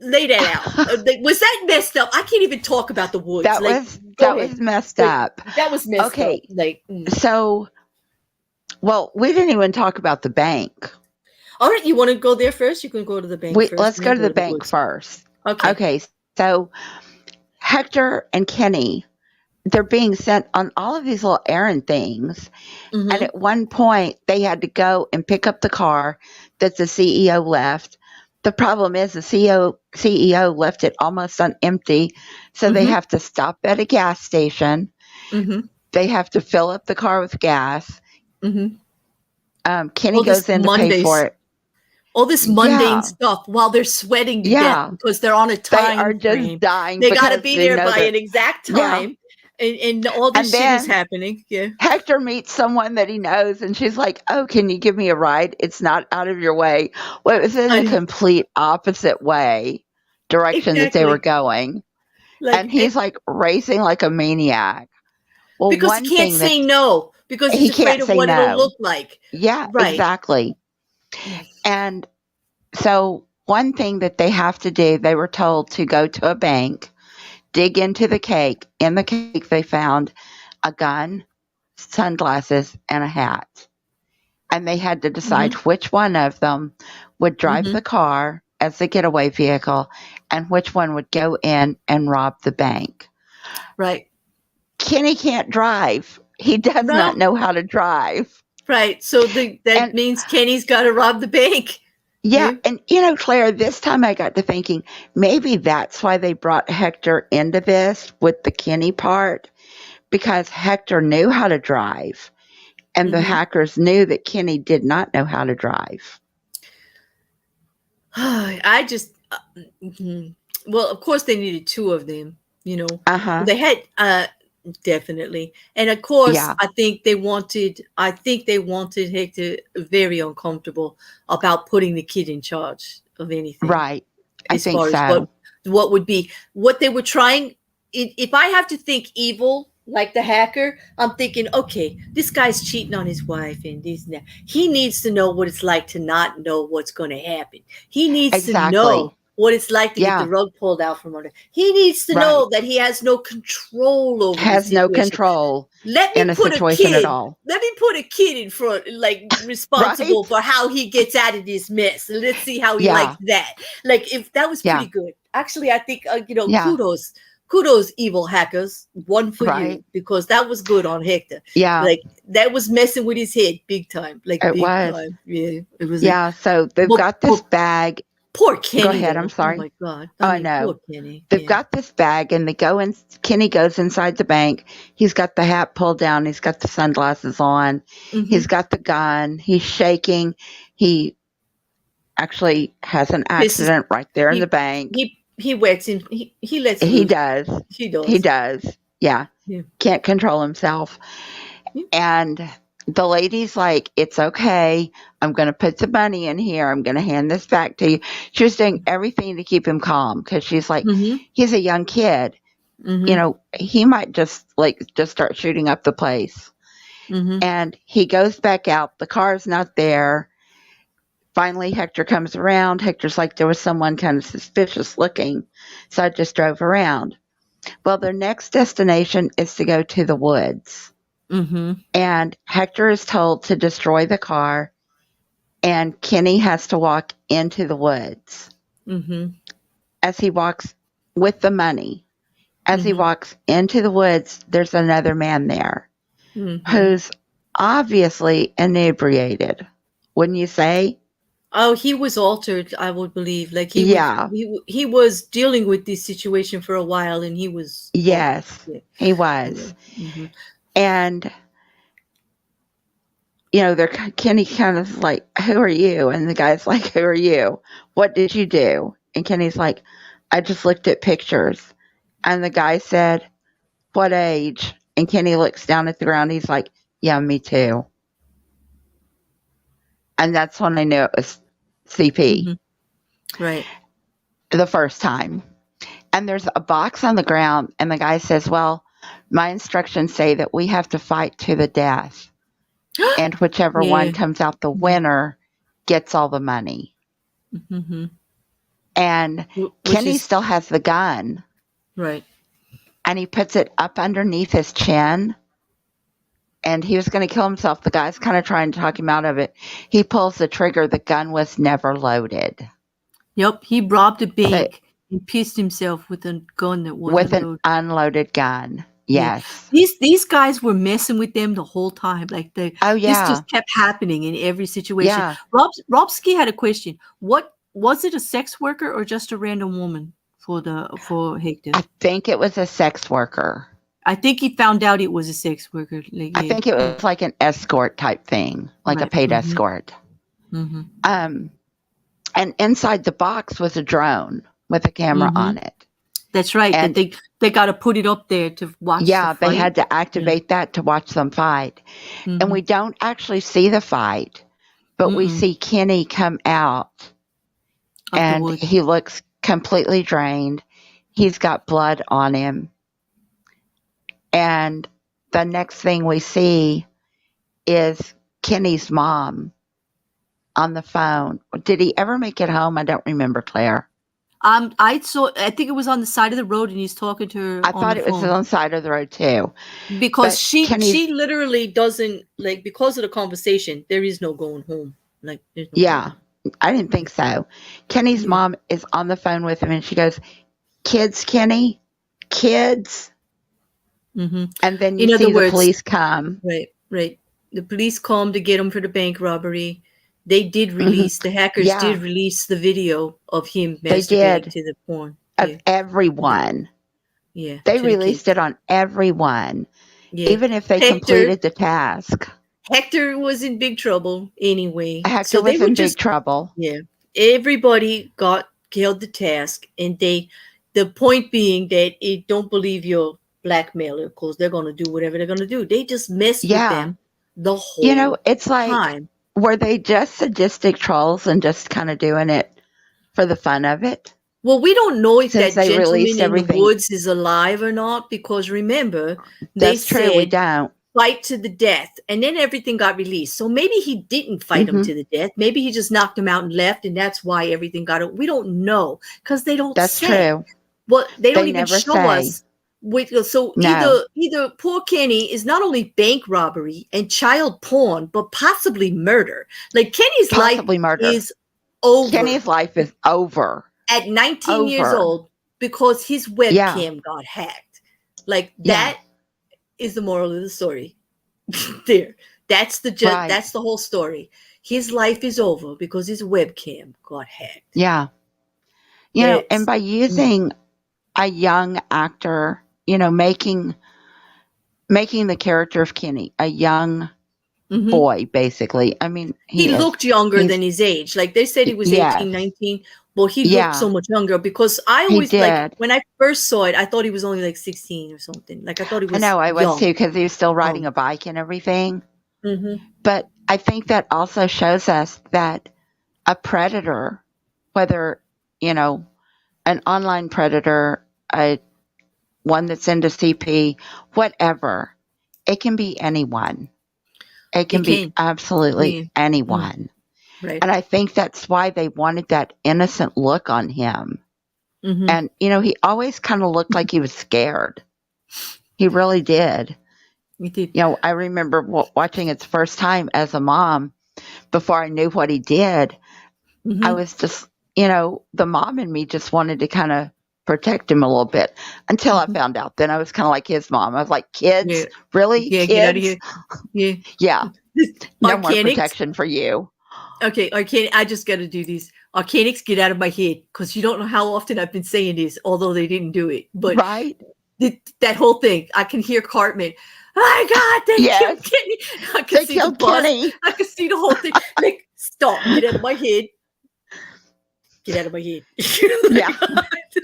S1: lay that out. Was that messed up? I can't even talk about the woods.
S2: That
S1: Like,
S2: was
S1: go
S2: that
S1: ahead.
S2: was messed
S1: Like,
S2: up.
S1: that was messed up.
S2: Okay.
S1: Like,
S2: So, well, we didn't even talk about the bank.
S1: all right, you want to go there first? You can go to the bank first,
S2: Let's
S1: and then
S2: go to
S1: go
S2: the
S1: to the
S2: bank
S1: woods.
S2: first.
S1: Okay.
S2: Okay. So, Hector and Kenny, they're being sent on all of these little errand things. And
S1: Mm-hmm.
S2: at one point, they had to go and pick up the car that the CEO left. The problem is the CEO left it almost on empty. So they
S1: Mm-hmm.
S2: have to stop at a gas station.
S1: Mm-hmm.
S2: They have to fill up the car with gas.
S1: Mm-hmm.
S2: Kenny
S1: All this
S2: goes in to pay for
S1: Mondays,
S2: it.
S1: all this mundane
S2: Yeah.
S1: stuff while they're sweating to death
S2: Yeah.
S1: because they're on a
S2: They are
S1: time
S2: just
S1: frame.
S2: dying
S1: They got to
S2: because
S1: be
S2: they
S1: there
S2: know
S1: by
S2: that.
S1: an exact
S2: Yeah.
S1: time, and all this
S2: And
S1: shit is
S2: then
S1: happening. Yeah.
S2: Hector meets someone that he knows, and she's like, "Oh, can you give me a ride? It's not out of your way." Well, it was in the
S1: I,
S2: complete opposite direction that they were
S1: exactly.
S2: going. And
S1: Like,
S2: he's like racing like a maniac. Well,
S1: because he
S2: one
S1: can't
S2: thing that
S1: say no because he's
S2: he
S1: afraid
S2: can't
S1: of
S2: say
S1: what it'll
S2: no.
S1: look like.
S2: Yeah,
S1: Right.
S2: exactly. And so, one thing that they have to do, they were told to go to a bank, dig into the cake. In the cake, they found a gun, sunglasses, and a hat. And they had to decide
S1: Mm-hmm.
S2: which one of them would drive
S1: Mm-hmm.
S2: the car as the getaway vehicle and which one would go in and rob the bank.
S1: Right.
S2: Kenny can't drive. He does not
S1: No.
S2: know how to drive.
S1: Right. So that
S2: And
S1: means Kenny's got to rob the bank.
S2: yeah,
S1: Yeah.
S2: and Claire, this time I got to thinking maybe that's why they brought Hector into this with the Kenny part, because Hector knew how to drive and the
S1: Mm-hmm.
S2: hackers knew that Kenny did not know how to drive.
S1: I just, mhm. Well, of course they needed two of them.
S2: Uh-huh.
S1: They had definitely, and of course,
S2: Yeah.
S1: I think they wanted Hector very uncomfortable about putting the kid in charge of anything,
S2: Right. I
S1: as
S2: think
S1: far as
S2: so.
S1: what would be what they were trying. If I have to think evil like the hacker, I'm thinking, okay, this guy's cheating on his wife and this and that. He needs to know what it's like to not know what's going to happen. He needs to
S2: Exactly.
S1: know. what it's like to get
S2: Yeah.
S1: the rug pulled out from under. He needs to know
S2: Right.
S1: that he has no control over the
S2: Has no
S1: situation.
S2: control
S1: Let
S2: in
S1: me
S2: a
S1: put a
S2: situation at
S1: kid.
S2: all.
S1: Let me put a kid in front, like responsible
S2: Right?
S1: for how he gets out of this mess. And let's see how he likes
S2: Yeah.
S1: that. Like, if that was pretty
S2: Yeah.
S1: good. Actually, I think
S2: Yeah.
S1: kudos, evil hackers. One for you,
S2: Right.
S1: because that was good on Hector.
S2: Yeah.
S1: Like, that was messing with his head big time. Like,
S2: It
S1: big
S2: was.
S1: time. Yeah, it was.
S2: Yeah. So they've got this bag.
S1: Poor Kenny.
S2: Go ahead.
S1: Though.
S2: I'm sorry.
S1: Oh my God.
S2: Oh, I
S1: poor
S2: know.
S1: Kenny.
S2: They've got this bag, and they go in. Kenny goes inside the bank. He's got the hat pulled down. He's got the sunglasses on. He's got the gun. He's shaking. He actually has an accident right there in the bank.
S1: He wets him. He lets
S2: He
S1: loose.
S2: does.
S1: He does.
S2: He does. Yeah. Can't control himself. And the lady's like, it's okay. I'm going to put some money in here. I'm going to hand this back to you. She was doing everything to keep him calm, because she's like, he's a young kid. You know, he might just start shooting up the place. And he goes back out. The car's not there. Finally, Hector comes around. Hector's like, there was someone kind of suspicious looking. So I just drove around. Well, their next destination is to go to the woods. And Hector is told to destroy the car, and Kenny has to walk into the woods. As he walks with the money, as he walks into the woods, there's another man there who's obviously inebriated. Wouldn't you say?
S1: Oh, he was altered, I would believe. Like he was dealing with this situation for a while, and he was.
S2: Yes, he was. And Kenny kind of like, who are you? And the guy's like, who are you? What did you do? And Kenny's like, I just looked at pictures. And the guy said, what age? And Kenny looks down at the ground. He's like, yeah, me too. And that's when I knew it was CP.
S1: Right.
S2: The first time. And there's a box on the ground, and the guy says, well, my instructions say that we have to fight to the death. And whichever one comes out the winner gets all the money. And Kenny still has the gun.
S1: Right.
S2: And he puts it up underneath his chin. And he was going to kill himself. The guy's kind of trying to talk him out of it. He pulls the trigger. The gun was never loaded.
S1: Yep. He robbed a bank and pissed himself with a gun that wasn't
S2: with
S1: loaded.
S2: An unloaded gun. Yes.
S1: These guys were messing with them the whole time. Like this just kept happening in every situation.
S2: Yeah.
S1: Robski had a question. What was it, a sex worker or just a random woman for Hector?
S2: I think it was a sex worker.
S1: I think he found out it was a sex worker.
S2: I think it was like an escort type thing, like a paid escort. And inside the box was a drone with a camera on it.
S1: That's right. And they got to put it up there to watch.
S2: Yeah, they had to activate that to watch them fight. And we don't actually see the fight, but we see Kenny come out, and he looks completely drained. He's got blood on him. And the next thing we see is Kenny's mom on the phone. Did he ever make it home? I don't remember, Claire.
S1: I think it was on the side of the road, and he's talking to her.
S2: I thought it was on the side of the road too.
S1: Because she literally doesn't, like, because of the conversation, there is no going home. Like, there's no going home.
S2: I didn't think so. Kenny's mom is on the phone with him, and she goes, "Kids, Kenny, kids." And then you see the police come.
S1: Right. The police come to get him for the bank robbery. They did release, the hackers did release the video of him masturbating to the porn.
S2: Of everyone.
S1: Yeah.
S2: They released it on everyone. Yeah. Even if they completed the task.
S1: Hector was in big trouble anyway.
S2: Hector was in big trouble.
S1: Yeah. Everybody held the task, and the point being that don't believe your blackmailer, because they're going to do whatever they're going to do. They just messed with them the whole
S2: it's like,
S1: time.
S2: Were they just sadistic trolls and just kind of doing it for the fun of it?
S1: Well, we don't know if that gentleman in
S2: everything.
S1: the woods is alive or not, because remember,
S2: That's true. We don't.
S1: fight to the death, and then everything got released. So maybe he didn't fight him
S2: Hmm.
S1: to the death. Maybe he just knocked him out and left, and that's why everything got. We don't know because they don't
S2: That's
S1: say.
S2: true.
S1: Well, they don't
S2: They
S1: even
S2: never
S1: show
S2: say.
S1: us. So
S2: No.
S1: either poor Kenny is not only bank robbery and child porn, but possibly murder. Like Kenny's life
S2: Possibly murder.
S1: is over
S2: Kenny's life is over.
S1: at 19 years
S2: Over.
S1: old because his
S2: Yeah.
S1: webcam got hacked. Like
S2: Yeah.
S1: that is the moral of the story. There, that's the
S2: Right.
S1: that's the whole story. His life is over because his webcam got hacked.
S2: Yeah. You know, and
S1: It's
S2: by using a young actor, you know, making the character of Kenny a young
S1: Mhm.
S2: boy, basically. I mean,
S1: He
S2: is.
S1: looked younger
S2: He's-
S1: than his age. Like they said he was
S2: Yes.
S1: 18, 19. Well, he
S2: Yeah.
S1: looked so much younger because I
S2: He
S1: always like
S2: did.
S1: when I first saw it, I thought he was only like 16 or something. Like I thought he
S2: I
S1: was
S2: know, I was
S1: young.
S2: too, because he was still riding a bike and everything.
S1: Mhm.
S2: But I think that also shows us that a predator, whether, you know, an online predator, one that's into CP, whatever, it can be anyone. It can be
S1: can.
S2: absolutely
S1: Yeah.
S2: anyone.
S1: Right.
S2: And I think that's why they wanted that innocent look on him.
S1: Mhm.
S2: And, you know, he always kind of looked like he was scared. He really did.
S1: He did.
S2: You know, I remember watching it the first time as a mom before I knew what he did.
S1: Mhm.
S2: I was just, you know, the mom in me just wanted to kind of protect him a little bit until I found out. Then I was kind of like his mom. I was like, kids?
S1: Yeah.
S2: Really?
S1: Yeah,
S2: Kids?
S1: get out of here. Yeah.
S2: Yeah. No more
S1: Arcanics.
S2: protection for you.
S1: Okay, Arcanic. I just got to do these. Arcanics, get out of my head because you don't know how often I've been saying this, although they didn't do it. But
S2: Right?
S1: that whole thing, I can hear Cartman. Oh my God, they killed
S2: Yes.
S1: Kenny. I can
S2: They
S1: see the
S2: killed
S1: bus.
S2: Kenny.
S1: I can see the whole thing. Like, stop, get out of my head. Get out of my head.
S2: Yeah.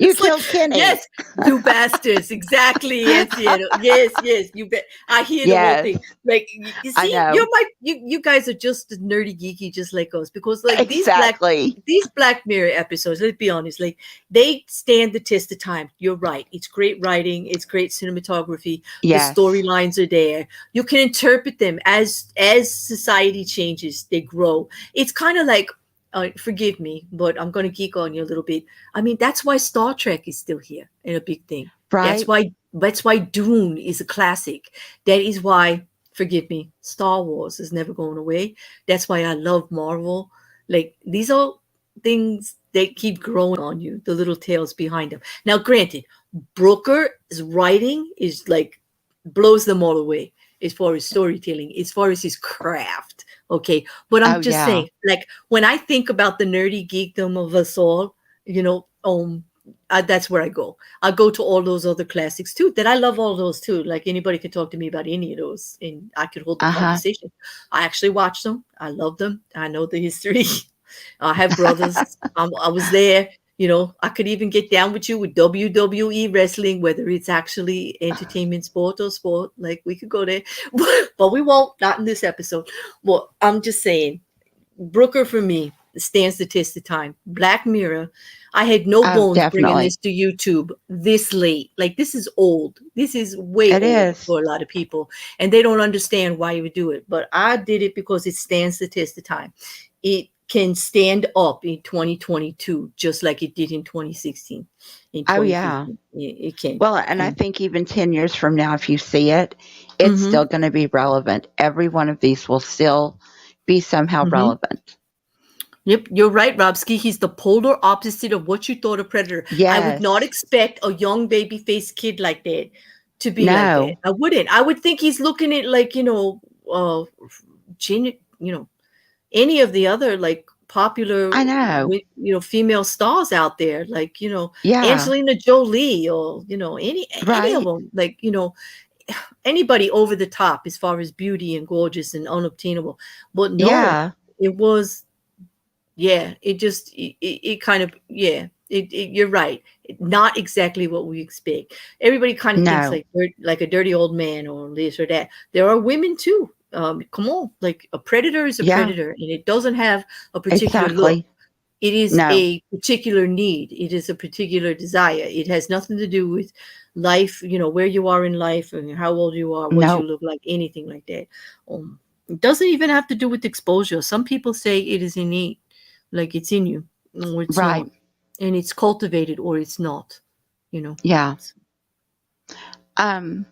S2: You
S1: It's like,
S2: killed Kenny.
S1: yes, you bastards. Exactly. Yes. You bet. I hear the whole
S2: Yes.
S1: thing. Like you
S2: I
S1: see,
S2: know.
S1: you guys are just as nerdy geeky, just like us. Because like
S2: Exactly.
S1: these Black Mirror episodes, let's be honest, like they stand the test of time. You're right. It's great writing. It's great cinematography.
S2: Yes.
S1: The storylines are there. You can interpret them as society changes. They grow. It's kind of like. Forgive me, but I'm going to geek on you a little bit. I mean, that's why Star Trek is still here and a big thing.
S2: Right?
S1: That's why Dune is a classic. That is why, forgive me, Star Wars is never going away. That's why I love Marvel. Like these are things that keep growing on you, the little tales behind them. Now, granted, Brooker's writing is like blows them all away as far as storytelling, as far as his craft. Okay. But I'm just
S2: yeah.
S1: saying, like when I think about the nerdy geekdom of us all, you know, that's where I go. I go to all those other classics too. That I love all those too. Like anybody can talk to me about any of those, and I could hold the conversation. I actually watch them. I love them. I know the history. I have brothers. I was there. You know, I could even get down with you with WWE wrestling, whether it's actually entertainment sport or sport. Like we could go there, but we won't. Not in this episode. Well, I'm just saying, Brooker for me stands the test of time. Black Mirror. I had no bones bringing this to YouTube this late. Like this is old. This is way old for a lot of people, and they don't understand why you would do it. But I did it because it stands the test of time. It can stand up in 2022 just like it did in 2016.
S2: Oh yeah,
S1: it can.
S2: Well, and I think even 10 years from now, if you see it, it's still going to be relevant. Every one of these will still be somehow relevant.
S1: Yep, you're right, Robski. He's the polar opposite of what you thought a predator.
S2: Yes.
S1: I would not expect a young baby-faced kid like that to be like that. I wouldn't. I would think he's looking at like, any of the other like popular, female stars out there, like, Angelina Jolie or, any of them, like, anybody over the top as far as beauty and gorgeous and unobtainable. But no, it was. Yeah, it kind of, you're right. Not exactly what we expect. Everybody kind of thinks like a dirty old man or this or that. There are women too. Come on, like a predator is a predator, and it doesn't have a particular look. It is
S2: No.
S1: a particular need. It is a particular desire. It has nothing to do with life, where you are in life and how old you are, what you
S2: No.
S1: look like, anything like that. It doesn't even have to do with exposure. Some people say it is innate, like it's in you, or it's not,
S2: Right.
S1: and it's cultivated or it's not. You know.
S2: Yeah. Um,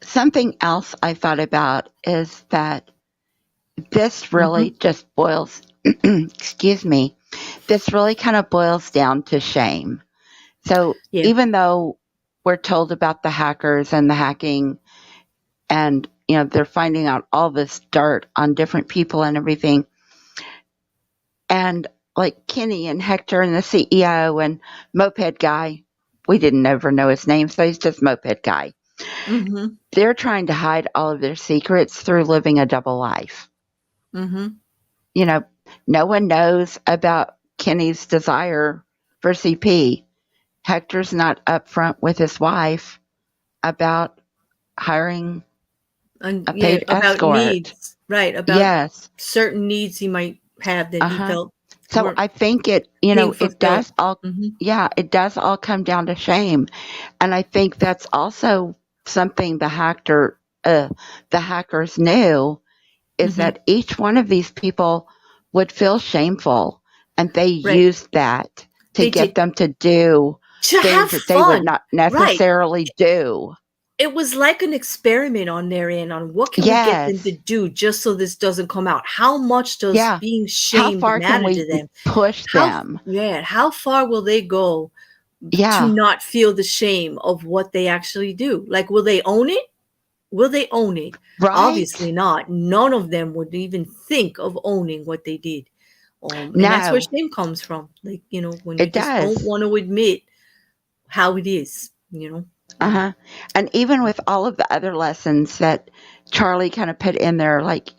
S2: Something else I thought about is that this really
S1: Mm-hmm.
S2: just boils, excuse me, this really kind of boils down to shame. So
S1: Yeah.
S2: even though we're told about the hackers and the hacking and, they're finding out all this dirt on different people and everything, and like Kenny and Hector and the CEO and Moped Guy, we didn't ever know his name, so he's just Moped Guy.
S1: Mm-hmm.
S2: They're trying to hide all of their secrets through living a double life.
S1: Mm-hmm.
S2: You know, no one knows about Kenny's desire for CP. Hector's not upfront with his wife about hiring
S1: And
S2: a
S1: yeah,
S2: paid
S1: about
S2: escort.
S1: needs, right? About
S2: Yes.
S1: certain needs he might have that he
S2: Uh-huh.
S1: felt
S2: So
S1: weren't
S2: I think
S1: being
S2: it
S1: fulfilled.
S2: does all,
S1: Mm-hmm.
S2: yeah, it does all come down to shame. And I think that's also something the hackers knew, is
S1: Mm-hmm.
S2: that each one of these people would feel shameful, and they
S1: Right.
S2: used that to
S1: They
S2: get
S1: did
S2: them to do
S1: to have
S2: things that they would
S1: fun,
S2: not
S1: right?
S2: necessarily do.
S1: It was like an experiment on their end on what can we get them to
S2: Yes.
S1: do just so this doesn't come out. How much does
S2: Yeah.
S1: being
S2: How
S1: shamed
S2: far can
S1: matter to
S2: we
S1: them?
S2: push
S1: How
S2: them?
S1: yeah, how far will they go to
S2: Yeah.
S1: not feel the shame of what they actually do? Like, will they own it? Will they own it?
S2: Right?
S1: Obviously not. None of them would even think of owning what they did. And that's where
S2: No,
S1: shame comes from. Like, when you
S2: it
S1: just don't
S2: does.
S1: want to admit how it is.
S2: Uh-huh. And even with all of the other lessons that Charlie kind of put in there, like,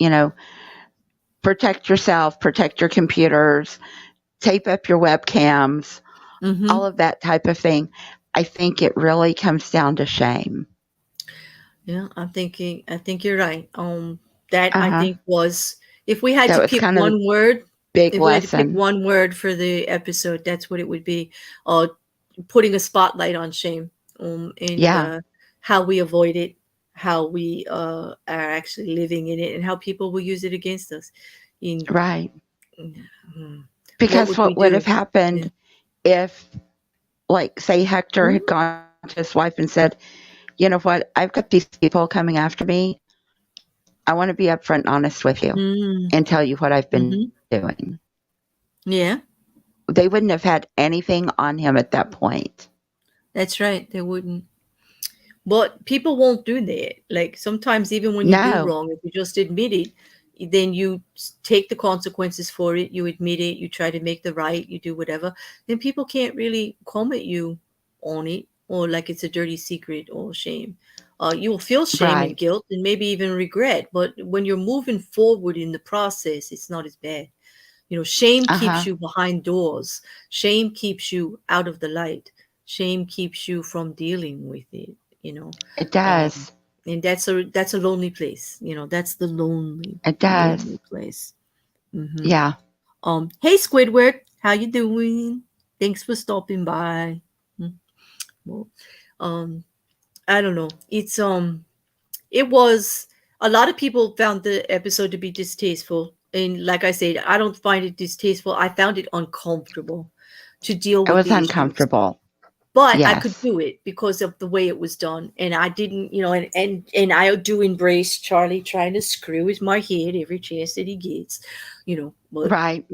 S2: protect yourself, protect your computers, tape up your webcams,
S1: Mm-hmm.
S2: all of that type of thing. I think it really comes down to shame.
S1: Yeah, I think you're right. That I
S2: Uh-huh.
S1: think was, if we had to
S2: That was
S1: pick
S2: kind of the
S1: one word,
S2: big
S1: if we had to pick
S2: lesson.
S1: one word for the episode, that's what it would be. Uh, Putting a spotlight on shame, and
S2: Yeah,
S1: how we avoid it, how we are actually living in it, and how people will use it against us. In
S2: right.
S1: mm, what
S2: Because
S1: would we
S2: what would have
S1: do? Yeah.
S2: happened if, like, say, Hector had
S1: Mhm.
S2: gone to his wife and said, you know what, I've got these people coming after me. I want to be upfront and honest with you
S1: Mm.
S2: and tell you what I've been
S1: Mhm.
S2: doing.
S1: Yeah,
S2: They wouldn't have had anything on him at that point.
S1: that's right. They wouldn't. But people won't do that. Like sometimes, even when you do
S2: No.
S1: wrong, if you just admit it, then you take the consequences for it. You admit it. You try to make the right. You do whatever. Then people can't really come at you on it, or like it's a dirty secret or shame. You will feel shame and
S2: Right.
S1: guilt and maybe even regret. But when you're moving forward in the process, it's not as bad. Shame keeps
S2: Uh-huh.
S1: you behind doors. Shame keeps you out of the light. Shame keeps you from dealing with it, you know.
S2: It
S1: Um,
S2: does.
S1: and that's a lonely place. That's the lonely,
S2: It does.
S1: lonely place. Hmm.
S2: Yeah.
S1: Hey Squidward, how you doing? Thanks for stopping by. Hmm. Well, um, I don't know. It was, a lot of people found the episode to be distasteful, and like I said, I don't find it distasteful. I found it uncomfortable to deal
S2: It
S1: with
S2: was
S1: the issues,
S2: uncomfortable.
S1: but I could
S2: Yes.
S1: do it because of the way it was done, and I didn't, and I do embrace Charlie trying to screw with my head every chance that he gets, but
S2: Right.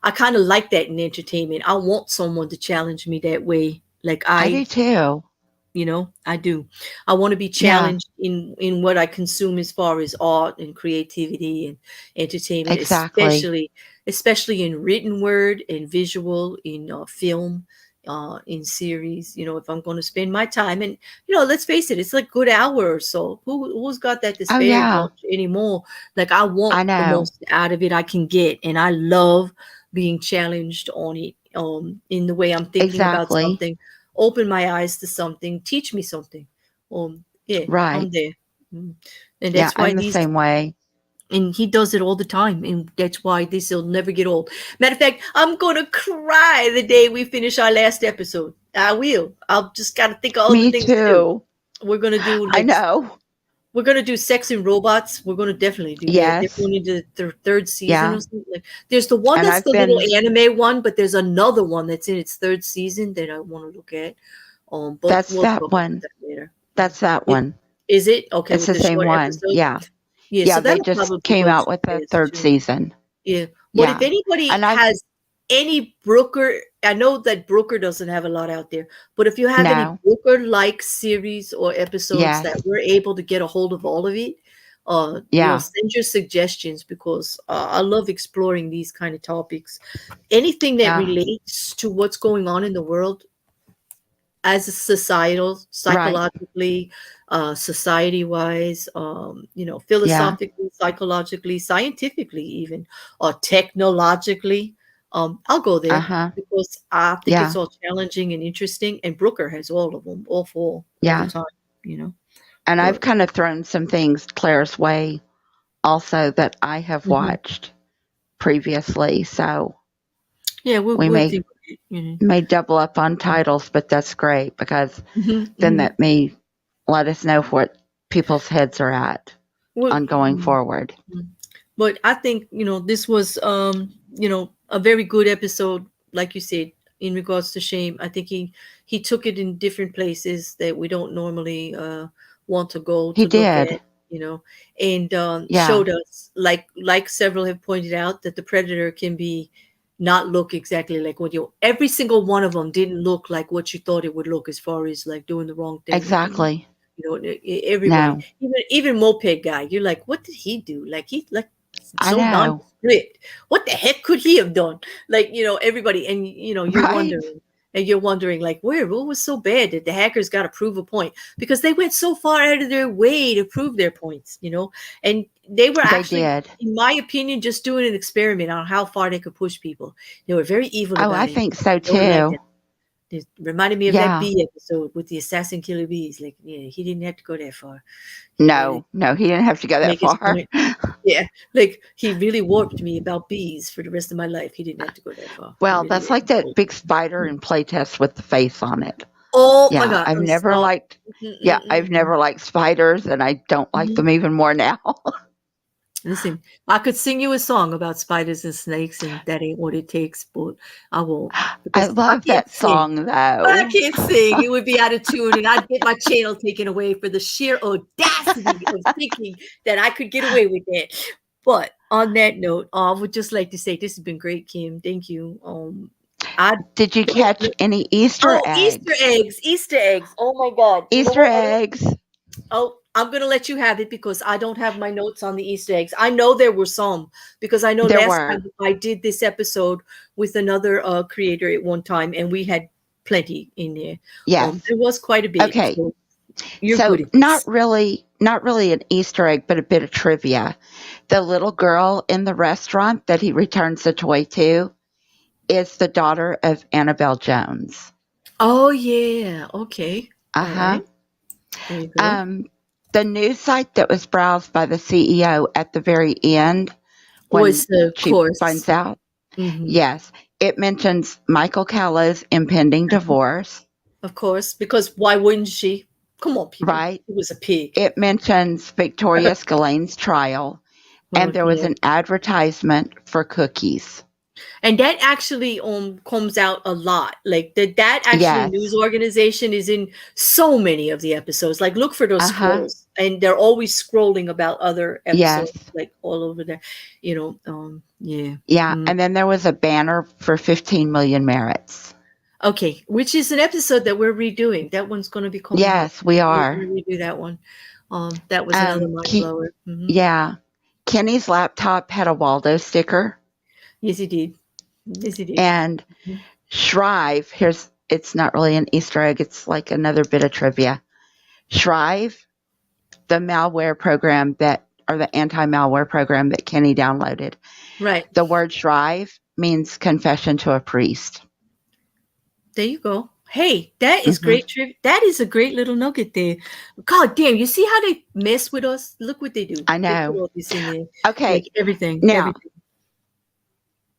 S1: I kind of like that in entertainment. I want someone to challenge me that way, like
S2: I do too.
S1: I do. I want to be
S2: Yeah.
S1: challenged in what I consume as far as art and creativity and entertainment,
S2: Exactly.
S1: especially in written word and visual, in film, in series. If I'm going to spend my time, and let's face it, it's like a good hour or so. Who's got that to
S2: Oh
S1: spare
S2: yeah.
S1: much anymore? Like, I want
S2: I
S1: the
S2: know.
S1: most out of it I can get, and I love being challenged on it. In the way I'm thinking about
S2: Exactly.
S1: something, open my eyes to something, teach me something. Yeah, I'm
S2: Right.
S1: there. Mm. And
S2: Yeah,
S1: that's why
S2: I'm the
S1: these
S2: same way.
S1: And he does it all the time, and that's why this will never get old. Matter of fact, I'm gonna cry the day we finish our last episode. I will. I'll just gotta think of other
S2: Me
S1: things to do.
S2: too.
S1: We're gonna do
S2: I know.
S1: we're gonna do sex and robots. We're gonna definitely do that. They're
S2: Yes.
S1: going into the third season
S2: Yeah.
S1: or something. Like, there's the one
S2: And
S1: that's
S2: I've
S1: the little
S2: been,
S1: anime one, but there's another one that's in its third season that I want to look at. But
S2: that's
S1: we'll
S2: that
S1: talk about
S2: one.
S1: that later.
S2: That's that
S1: It,
S2: one.
S1: is it okay
S2: It's
S1: with
S2: the
S1: the
S2: same
S1: short
S2: one.
S1: episode?
S2: Yeah.
S1: Yeah,
S2: Yeah.
S1: so
S2: They
S1: that'll
S2: just
S1: probably
S2: came
S1: go
S2: out
S1: too
S2: with the
S1: fast
S2: third
S1: too.
S2: season.
S1: Yeah, but if
S2: Yeah.
S1: anybody
S2: And I've,
S1: has any Brooker, I know that Brooker doesn't have a lot out there, but if you have any
S2: no.
S1: Brooker-like series or episodes
S2: Yes.
S1: that we're able to get a hold of all of it,
S2: Yeah.
S1: send your suggestions because I love exploring these kind of topics. Anything that
S2: Yeah.
S1: relates to what's going on in the world as a societal,
S2: Right.
S1: psychologically, society-wise,
S2: Yeah.
S1: philosophically, psychologically, scientifically, even, or technologically, I'll go
S2: Uh
S1: there
S2: huh.
S1: because I think it's
S2: Yeah.
S1: all challenging and interesting. And Brooker has all of them, all four, all the
S2: Yeah.
S1: time, you know.
S2: And I've
S1: But
S2: kind of thrown some things Claire's way also that I have
S1: mhm.
S2: watched previously. So
S1: Yeah,
S2: we
S1: we'll
S2: may
S1: do it, you know.
S2: may double up on titles, but that's great because
S1: Mhm,
S2: then
S1: mhm.
S2: that may let us know what people's heads are at
S1: Well,
S2: on going forward.
S1: mhm. But I think, this was a very good episode, like you said, in regards to shame. I think he took it in different places that we don't normally want to go
S2: He
S1: to look
S2: did.
S1: at, and
S2: Yeah.
S1: showed us, like several have pointed out, that the predator can be not look exactly like what you. Every single one of them didn't look like what you thought it would look, as far as like doing the wrong thing.
S2: Exactly.
S1: Everybody,
S2: No.
S1: even moped guy, you're like, what did he do? Like, he like
S2: I
S1: so
S2: know.
S1: nondescript. What the heck could he have done? Like, everybody, and
S2: Right.
S1: you're wondering, like, what was so bad that the hackers got to prove a point? Because they went so far out of their way to prove their points, and they were
S2: They
S1: actually,
S2: did.
S1: in my opinion, just doing an experiment on how far they could push people. They were very evil
S2: Oh, I
S1: about it.
S2: think so
S1: They were like that.
S2: too.
S1: It reminded me of that
S2: Yeah.
S1: bee episode with the assassin killer bees. Like, yeah, he didn't have to go that far. He
S2: No, no, he didn't have to go that
S1: make his
S2: far.
S1: point. Yeah, like he really warped me about bees for the rest of my life. He didn't have to go that far. He
S2: Well,
S1: really
S2: that's like that
S1: didn't.
S2: big spider in playtest with the face on it.
S1: Oh my
S2: Yeah,
S1: God!
S2: I've never
S1: Stop.
S2: liked. Yeah, I've never liked spiders, and I don't like
S1: Mhm.
S2: them even more now.
S1: Listen, I could sing you a song about spiders and snakes, and that ain't what it takes. But I won't,
S2: I
S1: because I
S2: love
S1: can't
S2: that
S1: sing.
S2: song
S1: I
S2: though.
S1: can't sing. It would be out of tune, and I'd get my channel taken away for the sheer audacity of thinking that I could get away with that. But on that note, I would just like to say this has been great, Kim. Thank you. I
S2: Did you
S1: don't.
S2: catch any Easter
S1: Easter
S2: eggs?
S1: eggs, Easter eggs. Oh my God! You know
S2: Easter
S1: what?
S2: eggs.
S1: Oh, I'm gonna let you have it because I don't have my notes on the Easter eggs. I know there were some because I know
S2: There
S1: last
S2: were.
S1: time I did this episode with another creator at one time, and we had plenty in there.
S2: Yes.
S1: There was quite a bit.
S2: Okay.
S1: So you're
S2: So
S1: good at
S2: not
S1: this.
S2: really an Easter egg, but a bit of trivia. The little girl in the restaurant that he returns the toy to is the daughter of Annabelle Jones.
S1: Oh yeah. Okay. All
S2: Uh-huh.
S1: right. There you go.
S2: The news site that was browsed by the CEO at the very end when
S1: Was of
S2: she
S1: course.
S2: finds out,
S1: Mhm.
S2: yes, it mentions Michael Callow's impending divorce,
S1: Of course, because why wouldn't she? Come on, people.
S2: right?
S1: It was a pig.
S2: It mentions Victoria Spillane's trial, and
S1: Well,
S2: there was
S1: yeah.
S2: an advertisement for cookies.
S1: And that actually comes out a lot. Like that actually news
S2: Yes.
S1: organization is in so many of the episodes. Like look for those
S2: Uh-huh.
S1: scrolls, and they're always scrolling about other
S2: Yes.
S1: episodes, like all over there. Yeah.
S2: Yeah.
S1: Mm.
S2: And then there was a banner for 15 million merits.
S1: Okay, which is an episode that we're redoing. That one's going to be coming up.
S2: Yes, we
S1: We're
S2: are.
S1: going to redo that one. That was another mind blower.
S2: Yeah. Kenny's laptop had a Waldo sticker.
S1: Yes, he did. Yes, he did.
S2: And Shrive, it's not really an Easter egg, it's like another bit of trivia. Shrive, the malware program or the anti-malware program that Kenny downloaded.
S1: Right.
S2: The word Shrive means confession to a priest.
S1: There you go. Hey, that is
S2: Hmm.
S1: great trip. That is a great little nugget there. God damn, you see how they mess with us? Look what they do.
S2: I
S1: They put
S2: know.
S1: all this in there. Like
S2: Okay.
S1: everything,
S2: Now,
S1: everything.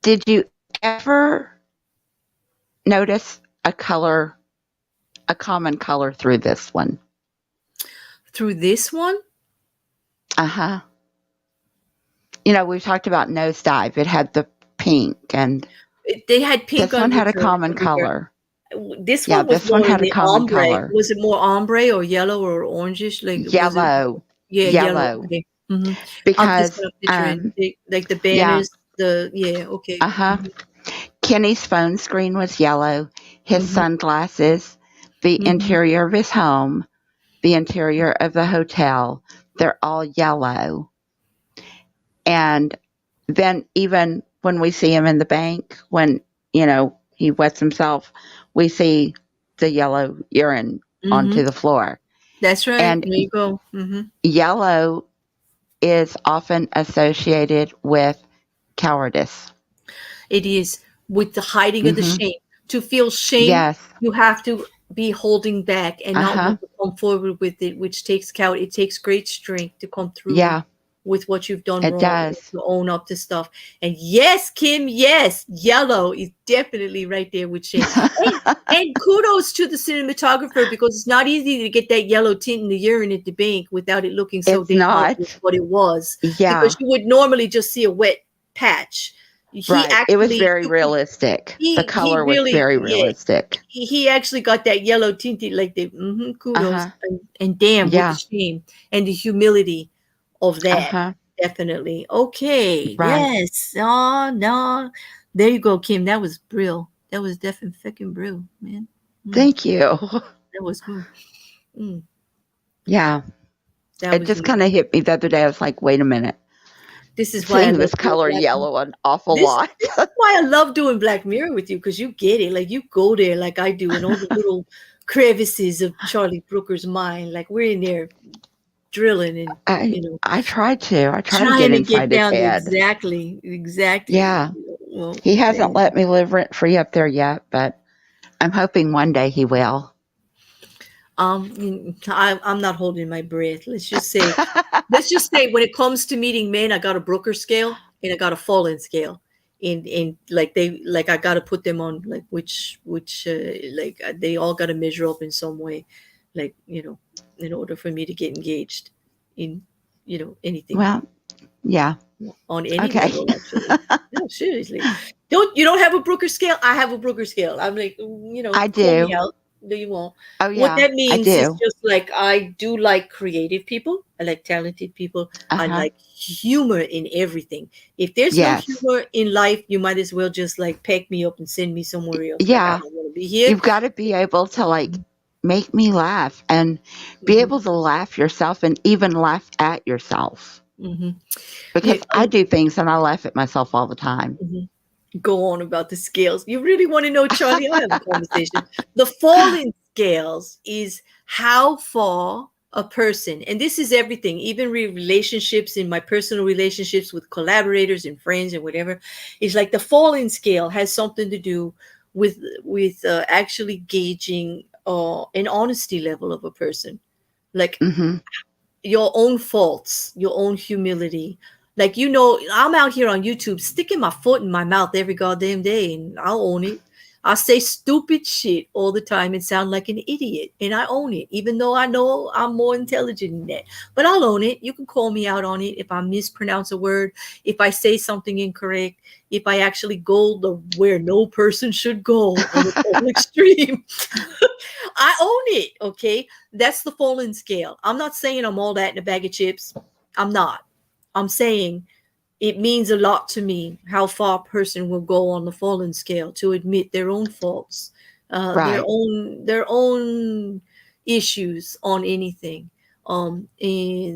S2: did you ever notice a common color through this one?
S1: Through this one,
S2: Uh huh. We've talked about Nosedive. It had the pink, and
S1: they had pink
S2: this one had a
S1: undertones
S2: common
S1: everywhere.
S2: color.
S1: This
S2: Yeah,
S1: one was
S2: this one
S1: more in
S2: had a
S1: the
S2: common
S1: ombre.
S2: color.
S1: Was it more ombre or yellow or orangish? Like was it?
S2: Yellow.
S1: Yeah, yellow.
S2: Yellow.
S1: Okay. Mm-hmm. I'm just
S2: Because,
S1: gonna picture it. Like the
S2: yeah,
S1: banners. The yeah. Okay.
S2: uh huh.
S1: Mm-hmm.
S2: Kenny's phone screen was yellow. His
S1: Mm-hmm.
S2: sunglasses, the
S1: Mm-hmm.
S2: interior of his home, the interior of the hotel, they're all yellow. And then even when we see him in the bank, when, he wets himself, we see the yellow urine
S1: Mm-hmm.
S2: onto the floor.
S1: That's right.
S2: And
S1: There you go. Mm-hmm.
S2: yellow is often associated with cowardice.
S1: It is with the hiding of the
S2: Hmm.
S1: shame. To feel shame,
S2: Yes.
S1: you have to be holding back and
S2: Uh
S1: not
S2: huh.
S1: want to come forward with it, which takes count. It takes great strength to come through
S2: Yeah,
S1: with what you've done
S2: it
S1: wrong,
S2: does.
S1: to own up to stuff. And yes, Kim, yes, yellow is definitely right there with shame. And kudos to the cinematographer because it's not easy to get that yellow tint in the urine at the bank without it looking so
S2: It's
S1: damn obvious
S2: not.
S1: what it was. Because
S2: Yeah,
S1: you would normally just see a wet patch. He
S2: right. It was
S1: actually
S2: very realistic. The
S1: he
S2: color was
S1: really,
S2: very
S1: yeah,
S2: realistic.
S1: he actually got that yellow tinted like the
S2: Uh
S1: kudos
S2: huh.
S1: and damn with the
S2: Yeah.
S1: shame and the humility of
S2: Uh
S1: that.
S2: huh.
S1: Definitely. Okay.
S2: Right.
S1: Yes. Oh no. There you go, Kim. That was brill. That was definitely fucking brill, man. Mm,
S2: Thank you.
S1: that was good. Mm,
S2: Yeah.
S1: that
S2: It
S1: was
S2: just
S1: neat.
S2: kind of hit me the other day. I was like, wait a minute.
S1: This is why I
S2: Seeing
S1: love
S2: this
S1: doing
S2: color
S1: Black Mirror.
S2: yellow an awful
S1: This
S2: lot.
S1: this is why I love doing Black Mirror with you because you get it. Like you go there like I do, and all the little crevices of Charlie Brooker's mind. Like we're in there drilling and
S2: I
S1: you know
S2: I try to. I try to get
S1: trying to get
S2: inside his
S1: down to
S2: head.
S1: exactly.
S2: Yeah.
S1: Well,
S2: He hasn't
S1: man.
S2: let me live rent free up there yet, but I'm hoping one day he will.
S1: I'm not holding my breath. Let's just say, when it comes to meeting men, I got a Brooker scale and I got a Fallen scale. In like I got to put them on like which they all got to measure up in some way, like in order for me to get engaged in anything
S2: Well, yeah.
S1: on any
S2: Okay.
S1: level actually. No, seriously. You don't have a Brooker scale? I have a Brooker scale. I'm like,
S2: I
S1: call me
S2: do.
S1: out. No, you won't.
S2: Oh,
S1: What
S2: yeah.
S1: that
S2: I
S1: means is
S2: do.
S1: just like I do like creative people. I like talented people.
S2: Uh
S1: I
S2: huh.
S1: like humor in everything. If there's no
S2: Yes.
S1: humor in life, you might as well just like pack me up and send me somewhere else. Like I
S2: Yeah.
S1: don't want to be here.
S2: You've got to be able to make me laugh and be
S1: Hmm.
S2: able to laugh yourself and even laugh at yourself
S1: Hmm. Yeah,
S2: because I do things and I laugh at myself all the time.
S1: mhm. Go on about the scales. You really want to know, Charlie? I'll have a conversation. The falling scales is how far a person, and this is everything, even relationships, in my personal relationships with collaborators and friends and whatever, is like the falling scale has something to do with actually gauging an honesty level of a person. Like
S2: Hmm.
S1: your own faults, your own humility. Like, I'm out here on YouTube sticking my foot in my mouth every goddamn day, and I'll own it. I say stupid shit all the time and sound like an idiot, and I own it, even though I know I'm more intelligent than that. But I'll own it. You can call me out on it if I mispronounce a word, if I say something incorrect, if I actually go where no person should go on the public stream. I own it. Okay. That's the fallen scale. I'm not saying I'm all that in a bag of chips. I'm not. I'm saying it means a lot to me how far a person will go on the fallen scale to admit their own faults,
S2: Right.
S1: their own issues on anything, and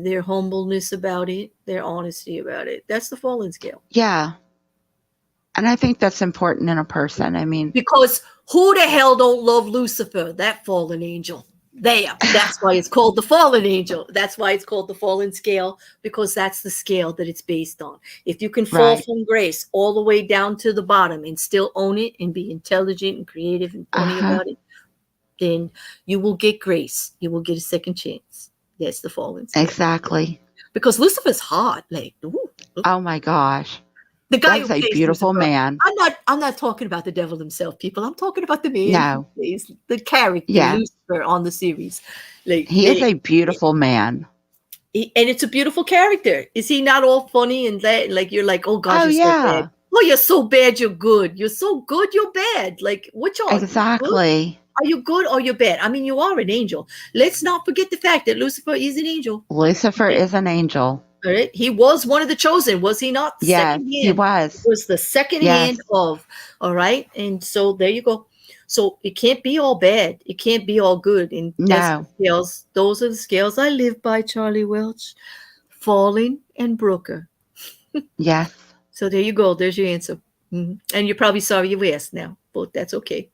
S1: their humbleness about it, their honesty about it. That's the fallen scale.
S2: Yeah. And I think that's important in a person. I mean,
S1: Because who the hell don't love Lucifer, that fallen angel? There. That's why it's called the fallen angel. That's why it's called the fallen scale, because that's the scale that it's based on. If you can fall
S2: right.
S1: from grace all the way down to the bottom and still own it and be intelligent and creative and
S2: Uh
S1: funny
S2: huh.
S1: about it, then you will get grace. You will get a second chance. That's the fallen state.
S2: Exactly.
S1: Because Lucifer's hot. Like, ooh,
S2: Oh my gosh.
S1: the guy who
S2: That's a
S1: plays
S2: beautiful
S1: Lucifer.
S2: man.
S1: I'm not talking about the devil himself, people. I'm talking about the man
S2: No.
S1: who plays the character
S2: Yeah.
S1: Lucifer on the series. Like,
S2: He is a beautiful man.
S1: and it's a beautiful character. Is he not all funny and that? Like, you're like, oh gosh,
S2: Oh,
S1: you're so
S2: yeah.
S1: bad. Oh, you're so bad, you're good. You're so good, you're bad. Like, which are you?
S2: Exactly.
S1: Are you good or you're bad? I mean, you are an angel. Let's not forget the fact that Lucifer is an angel.
S2: Lucifer is an angel.
S1: All right. He was one of the chosen, was he not?
S2: Yes,
S1: Second
S2: he
S1: hand.
S2: was.
S1: He was the second
S2: Yes.
S1: hand of. All right. And so there you go. So it can't be all bad. It can't be all good. And that's
S2: No.
S1: the scales. Those are the scales I live by, Charlie Welch. Falling and Brooker.
S2: Yes.
S1: So there you go. There's your answer. Mhm. And you're probably sorry you asked now, but that's okay.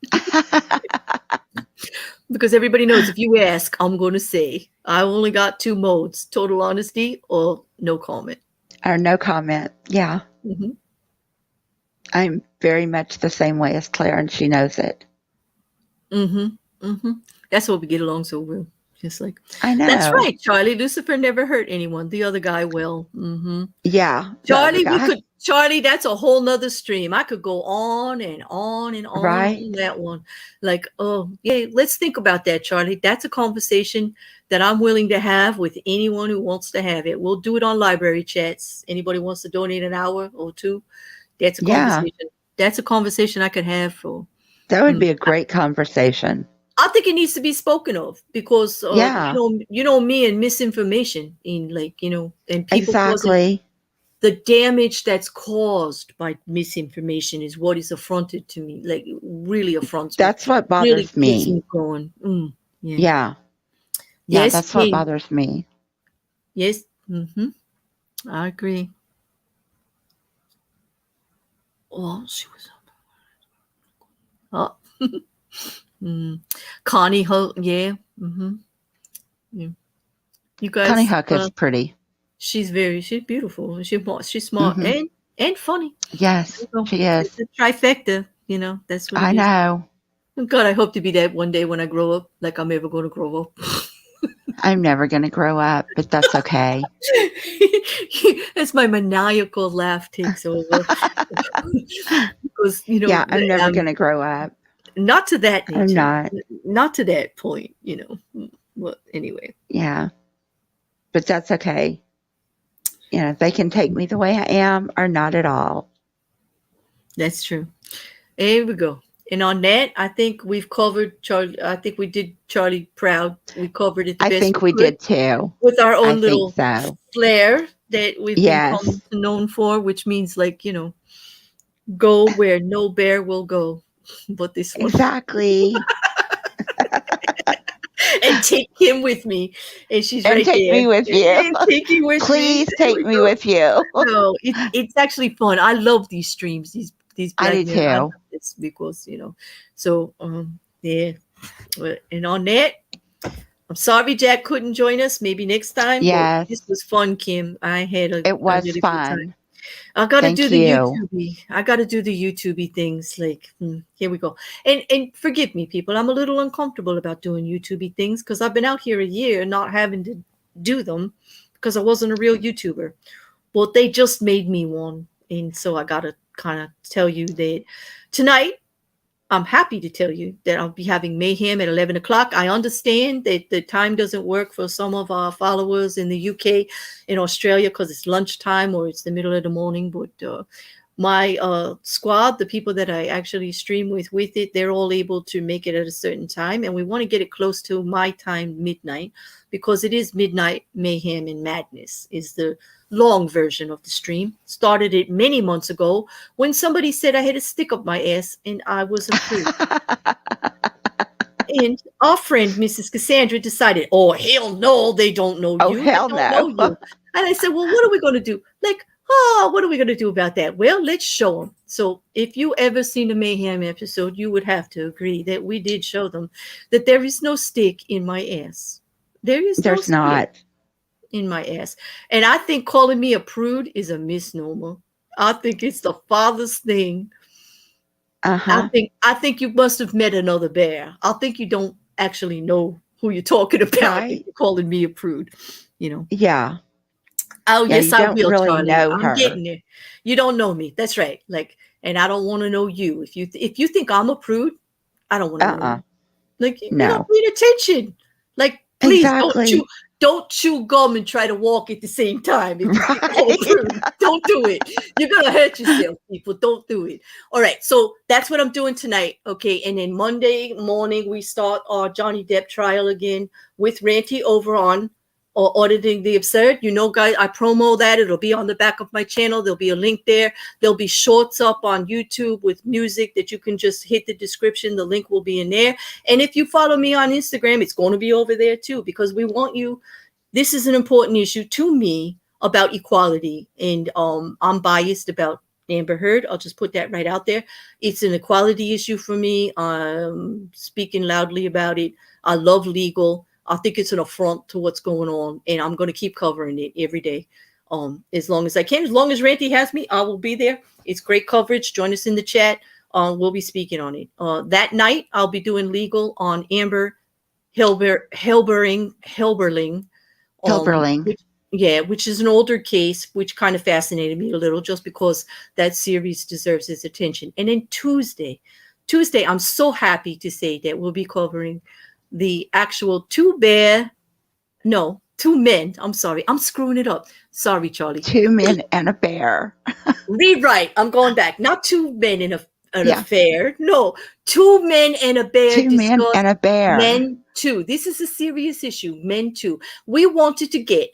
S1: Because everybody knows if you ask, I'm going to say I only got 2 modes: total honesty or no comment.
S2: Or no comment. Yeah.
S1: Mhm.
S2: I'm very much the same way as Claire, and she knows it.
S1: That's why we get along so well. Just like,
S2: I know.
S1: that's right, Charlie. Lucifer never hurt anyone. The other guy will.
S2: Yeah.
S1: Charlie,
S2: the other guy.
S1: Charlie, that's a whole nother stream. I could go on and on and on
S2: Right.
S1: on that one. Like, oh, yeah, let's think about that, Charlie. That's a conversation that I'm willing to have with anyone who wants to have it. We'll do it on library chats. Anybody wants to donate an hour or 2? That's a conversation.
S2: Yeah.
S1: That's a conversation I could have for.
S2: That would be a great conversation.
S1: I think it needs to be spoken of because
S2: Yeah.
S1: you know me and misinformation in, like, you know, and people
S2: Exactly.
S1: the damage that's caused by misinformation is what is affronted to me. Like, it really affronts me.
S2: That's what
S1: Really
S2: bothers
S1: gets
S2: me.
S1: me going. Yeah.
S2: Yeah. Yeah,
S1: Yes,
S2: that's what
S1: King.
S2: bothers me.
S1: Yes. I agree. Oh, she was up. Oh. Connie Ho. Yeah. Yeah. You guys.
S2: Connie Huck is pretty.
S1: She's beautiful. She's smart and funny.
S2: Yes, she is.
S1: It's a trifecta, you know. That's what it
S2: I
S1: is.
S2: know.
S1: God, I hope to be that one day when I grow up, like I'm ever going to grow up.
S2: I'm never going to grow up, but that's okay.
S1: As my maniacal laugh takes over. Because, you know.
S2: Yeah, I'm never going to grow up.
S1: Not to that nature.
S2: I'm not.
S1: Not to that point, you know. Well, anyway.
S2: Yeah. But that's okay. You know, they can take me the way I am or not at all.
S1: That's true. Here we go. And on that, I think we've covered Charlie. I think we did Charlie proud. We covered it the best
S2: I think we did too.
S1: With our own little
S2: so.
S1: flair that we've become known for, which means, like, you know, go where no bear will go. But this one.
S2: Exactly.
S1: And take him with me. And she's right there.
S2: Take me with you.
S1: And take you with
S2: Please
S1: me.
S2: take me with you.
S1: No, it's actually fun. I love these streams. These
S2: I do too.
S1: It's because, you know. So yeah. And on that, I'm sorry Jack couldn't join us. Maybe next time.
S2: Yes.
S1: This was fun, Kim. It
S2: was really fun.
S1: I gotta do the YouTube. I gotta do the YouTube things. Like, here we go. And forgive me, people. I'm a little uncomfortable about doing YouTube things because I've been out here a year not having to do them because I wasn't a real YouTuber. But they just made me one, and so I gotta kind of tell you that tonight. I'm happy to tell you that I'll be having Mayhem at 11 o'clock. I understand that the time doesn't work for some of our followers in the UK, in Australia, because it's lunchtime or it's the middle of the morning. But my squad, the people that I actually stream with it, they're all able to make it at a certain time. And we want to get it close to my time, midnight, because it is Midnight Mayhem and Madness is the long version of the stream. Started it many months ago when somebody said I had a stick up my ass and I was approved. And our friend Mrs. Cassandra decided, oh hell no, they don't know you.
S2: Oh hell no.
S1: And I said, well, what are we going to do? Like, what are we going to do about that? Well, let's show them. So if you ever seen a Mayhem episode, you would have to agree that we did show them that there is no stick in my ass. There's not in my ass. And I think calling me a prude is a misnomer. I think it's the farthest thing. I think you must have met another bear. I think you don't actually know who you're talking about if
S2: Right?
S1: you're calling me a prude, you know.
S2: Yeah.
S1: Oh,
S2: Yeah.
S1: yes,
S2: You
S1: I
S2: don't
S1: will,
S2: really
S1: Charlie.
S2: know
S1: I'm
S2: her.
S1: getting there. You don't know me. That's right. Like, and I don't want to know you. If you think I'm a prude, I don't want to know
S2: Uh-uh.
S1: you. Like, you're not
S2: No.
S1: paying attention. Like, please
S2: Exactly.
S1: don't chew gum and try to walk at the same time if you think I'm a
S2: Right.
S1: prude. Don't do it. You're gonna hurt yourself, people. Don't do it. All right, so that's what I'm doing tonight. Okay, and then Monday morning we start our Johnny Depp trial again with Ranty over on or auditing the absurd. You know, guys, I promo that. It'll be on the back of my channel. There'll be a link there. There'll be shorts up on YouTube with music that you can just hit the description. The link will be in there. And if you follow me on Instagram, it's going to be over there too, because we want you. This is an important issue to me about equality. And I'm biased about Amber Heard. I'll just put that right out there. It's an equality issue for me. I'm speaking loudly about it. I love legal. I think it's an affront to what's going on, and I'm going to keep covering it every day, as long as I can. As long as Ranty has me, I will be there. It's great coverage. Join us in the chat. We'll be speaking on it. That night, I'll be doing legal on Amber Helberling,
S2: Hilberling.
S1: which is an older case, which kind of fascinated me a little, just because that series deserves its attention. And then Tuesday, I'm so happy to say that we'll be covering the actual two men. I'm sorry. I'm screwing it up. Sorry, Charlie.
S2: 2 men and a bear.
S1: Rewrite. I'm going back. Not two men in an
S2: Yeah.
S1: affair. No, two men and a bear
S2: 2 men
S1: discuss
S2: and a bear.
S1: men too. This is a serious issue. Men too. We wanted to get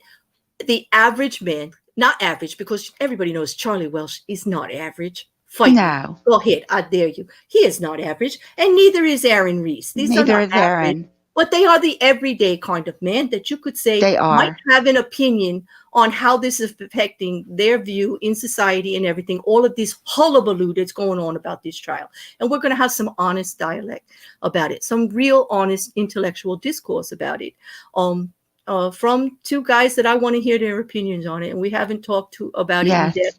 S1: the average man, not average, because everybody knows Charlie Welsh is not average. Fight me.
S2: No.
S1: Go ahead. I dare you. He is not average, and neither is Aaron Reese. These are
S2: Neither
S1: not
S2: is
S1: average.
S2: Aaron.
S1: But they are the everyday kind of man that you could say
S2: They
S1: might
S2: are.
S1: have an opinion on how this is affecting their view in society and everything, all of this hullabaloo that's going on about this trial. And we're going to have some honest dialect about it, some real honest intellectual discourse about it. From two guys that I want to hear their opinions on it. And we haven't talked about it in
S2: Yes.
S1: depth.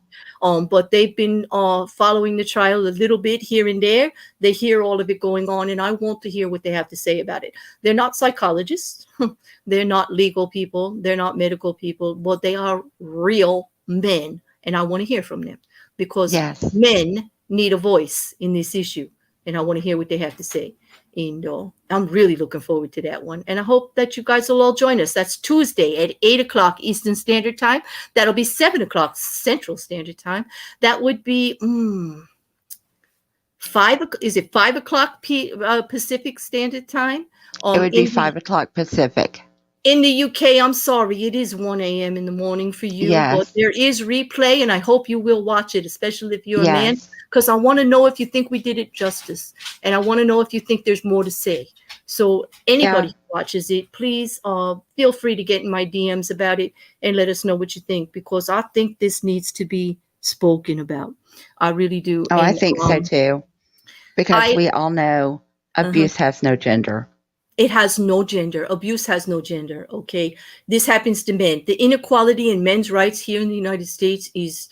S1: But they've been following the trial a little bit here and there. They hear all of it going on, and I want to hear what they have to say about it. They're not psychologists. They're not legal people. They're not medical people, but they are real men, and I want to hear from them, because
S2: Yes.
S1: men need a voice in this issue, and I want to hear what they have to say. And I'm really looking forward to that one. And I hope that you guys will all join us. That's Tuesday at 8 o'clock Eastern Standard Time. That'll be 7 o'clock Central Standard Time. That would be 5. Is it 5 o'clock Pacific Standard Time?
S2: It would be 5 o'clock Pacific.
S1: In the UK, I'm sorry, it is 1 a.m. in the morning for you,
S2: Yes.
S1: but there is replay, and I hope you will watch it, especially if you're a man,
S2: Yes.
S1: because I want to know if you think we did it justice, and I want to know if you think there's more to say. So anybody who watches it, please feel free to get in my DMs about it and let us know what you think, because I think this needs to be spoken about. I really do.
S2: Oh,
S1: And
S2: I think so too. Because we all know abuse has no gender.
S1: It has no gender. Abuse has no gender. Okay. This happens to men. The inequality in men's rights here in the United States is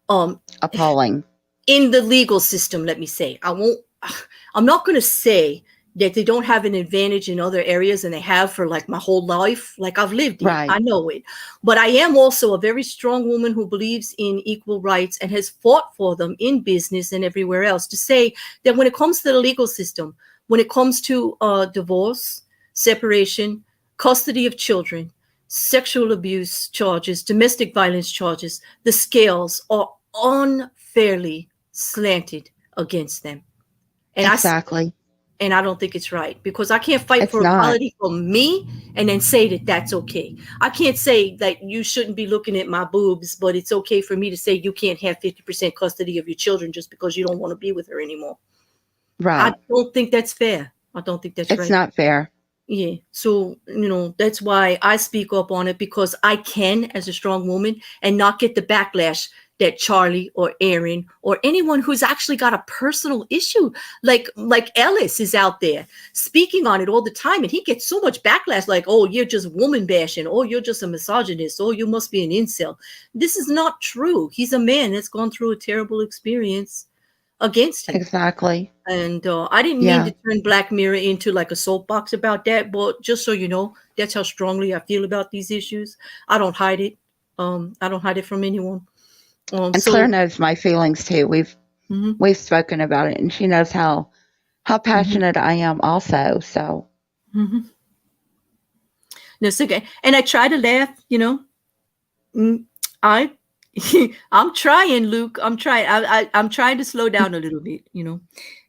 S2: appalling.
S1: In the legal system, let me say. I'm not going to say that they don't have an advantage in other areas, and they have for like my whole life. Like, I've lived it.
S2: Right.
S1: I know it. But I am also a very strong woman who believes in equal rights and has fought for them in business and everywhere else, to say that when it comes to the legal system, when it comes to divorce, separation, custody of children, sexual abuse charges, domestic violence charges, the scales are unfairly slanted against them. And
S2: exactly.
S1: And I don't think it's right, because I can't fight for equality for me and then say that that's okay. I can't say that you shouldn't be looking at my boobs, but it's okay for me to say you can't have 50% custody of your children just because you don't want to be with her anymore.
S2: Right.
S1: I don't think that's fair. I don't think that's right.
S2: It's not fair.
S1: Yeah. So, that's why I speak up on it, because I can, as a strong woman, and not get the backlash that Charlie or Aaron or anyone who's actually got a personal issue like Ellis is out there speaking on it all the time, and he gets so much backlash, like, oh, you're just woman bashing, oh, you're just a misogynist, oh, you must be an incel. This is not true. He's a man that's gone through a terrible experience against him.
S2: Exactly.
S1: And I didn't mean
S2: Yeah.
S1: to turn Black Mirror into like a soapbox about that, but just so you know, that's how strongly I feel about these issues. I don't hide it. I don't hide it from anyone.
S2: And Claire knows my feelings too.
S1: Mhm,
S2: We've spoken about it, and she knows how
S1: mhm,
S2: passionate I am also. So
S1: mhm. No, it's okay. And I try to laugh, you know. Mm, I I'm trying, Luke. I'm trying. I'm trying to slow down a little bit, you know.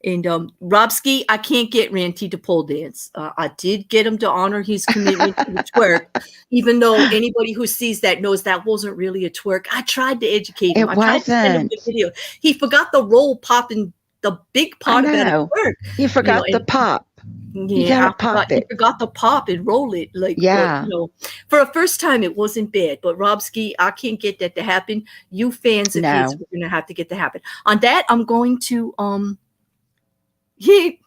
S1: And Robski, I can't get Ranty to pole dance. I did get him to honor his commitment to the twerk, even though anybody who sees that knows that wasn't really a twerk. I tried to educate him.
S2: it
S1: I tried to send him
S2: wasn't.
S1: the video. He forgot the roll popping the big
S2: I
S1: part about a
S2: know.
S1: twerk,
S2: You
S1: you know.
S2: forgot the
S1: And
S2: pop. You
S1: yeah,
S2: gotta
S1: I
S2: pop
S1: forgot. He
S2: it.
S1: forgot to pop and roll it. Like, but
S2: Yeah.
S1: you know, for a first time, it wasn't bad. But Robski, I can't get that to happen. You fans of his,
S2: No.
S1: we're gonna have to get to happen. On that, I'm going to he,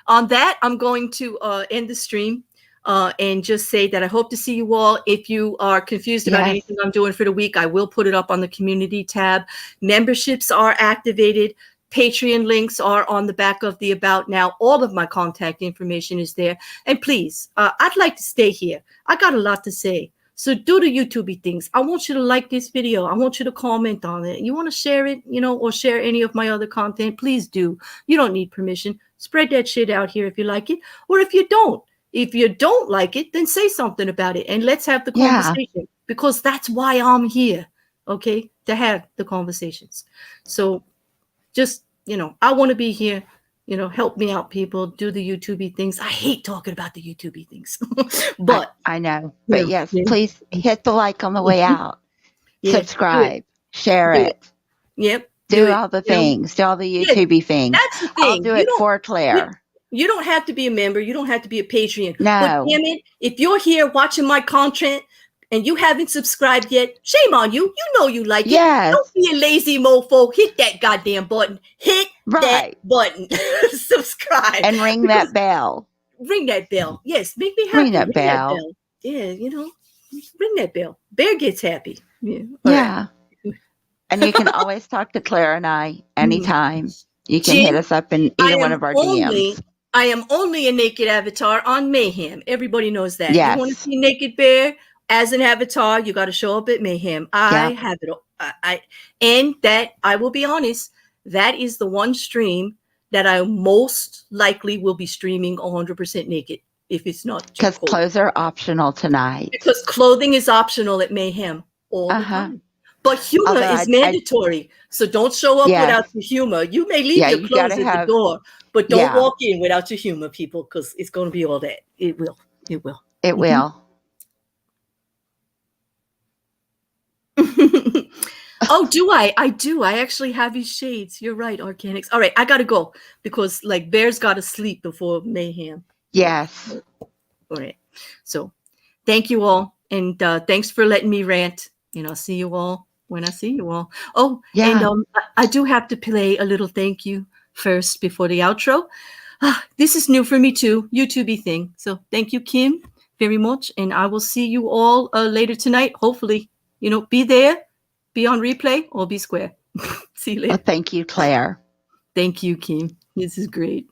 S1: on that, I'm going to end the stream. And just say that I hope to see you all. If you are confused about
S2: Yes.
S1: anything I'm doing for the week, I will put it up on the community tab. Memberships are activated. Patreon links are on the back of the About Now. All of my contact information is there. And please, I'd like to stay here. I got a lot to say. So do the YouTube things. I want you to like this video. I want you to comment on it. You want to share it, you know, or share any of my other content, please do. You don't need permission. Spread that shit out here if you like it. Or if you don't. If you don't like it, then say something about it and let's have the
S2: Yeah.
S1: conversation because that's why I'm here, okay, to have the conversations. So just, you know, I want to be here, you know, help me out, people, do the YouTube things. I hate talking about the YouTube things, but
S2: I know.
S1: you
S2: But
S1: know,
S2: yes,
S1: yeah,
S2: please hit the like on the way out.
S1: yeah, do it,
S2: Subscribe. Share
S1: do it.
S2: it.
S1: Yep, do
S2: Do
S1: it.
S2: all the
S1: You know,
S2: things. Do all the
S1: yeah,
S2: YouTubey things.
S1: that's the
S2: I'll
S1: thing.
S2: do it for Claire.
S1: You don't have to be a member. You don't have to be a Patreon. But
S2: No.
S1: damn it, if you're here watching my content and you haven't subscribed yet, shame on you. You know you like it.
S2: Yes.
S1: Don't be a lazy mofo. Hit that goddamn button. Hit that
S2: Right.
S1: button. Subscribe.
S2: And ring
S1: Because
S2: that bell.
S1: ring that bell. Yes, make me happy.
S2: Ring that bell.
S1: Yeah, you know, ring that bell. Bear gets happy. Yeah. All
S2: Yeah.
S1: right.
S2: And you can always talk to Claire and I anytime. You can
S1: Jen,
S2: hit us up in either one of our DMs.
S1: I am only a naked avatar on Mayhem. Everybody knows that. You want to
S2: Yes.
S1: see Naked Bear as an avatar, you got to show up at Mayhem. I
S2: Yep.
S1: have it. And that, I will be honest, that is the one stream that I most likely will be streaming 100% naked if it's not too
S2: Because
S1: cold.
S2: clothes are optional tonight.
S1: Because clothing is optional at Mayhem all the time. But humor
S2: Although
S1: is mandatory. So don't show up
S2: Yes.
S1: without your humor. You may leave
S2: Yeah,
S1: your
S2: you
S1: clothes
S2: gotta
S1: at the
S2: have-
S1: door, but don't
S2: Yeah.
S1: walk in without your humor, people, because it's going to be all that. It will. It will.
S2: It will.
S1: Oh, do I? I do. I actually have his shades. You're right, Organics. All right, I got to go because like Bear's got to sleep before Mayhem.
S2: Yes.
S1: All right. So thank you all. And thanks for letting me rant. And I'll see you all when I see you all. Oh,
S2: Yeah.
S1: and I do have to play a little thank you first before the outro. This is new for me too, YouTubey thing. So thank you, Kim, very much. And I will see you all later tonight. Hopefully, you know, be there, be on replay, or be square. See you later.
S2: Well, thank you, Claire.
S1: Thank you, Kim. This is great.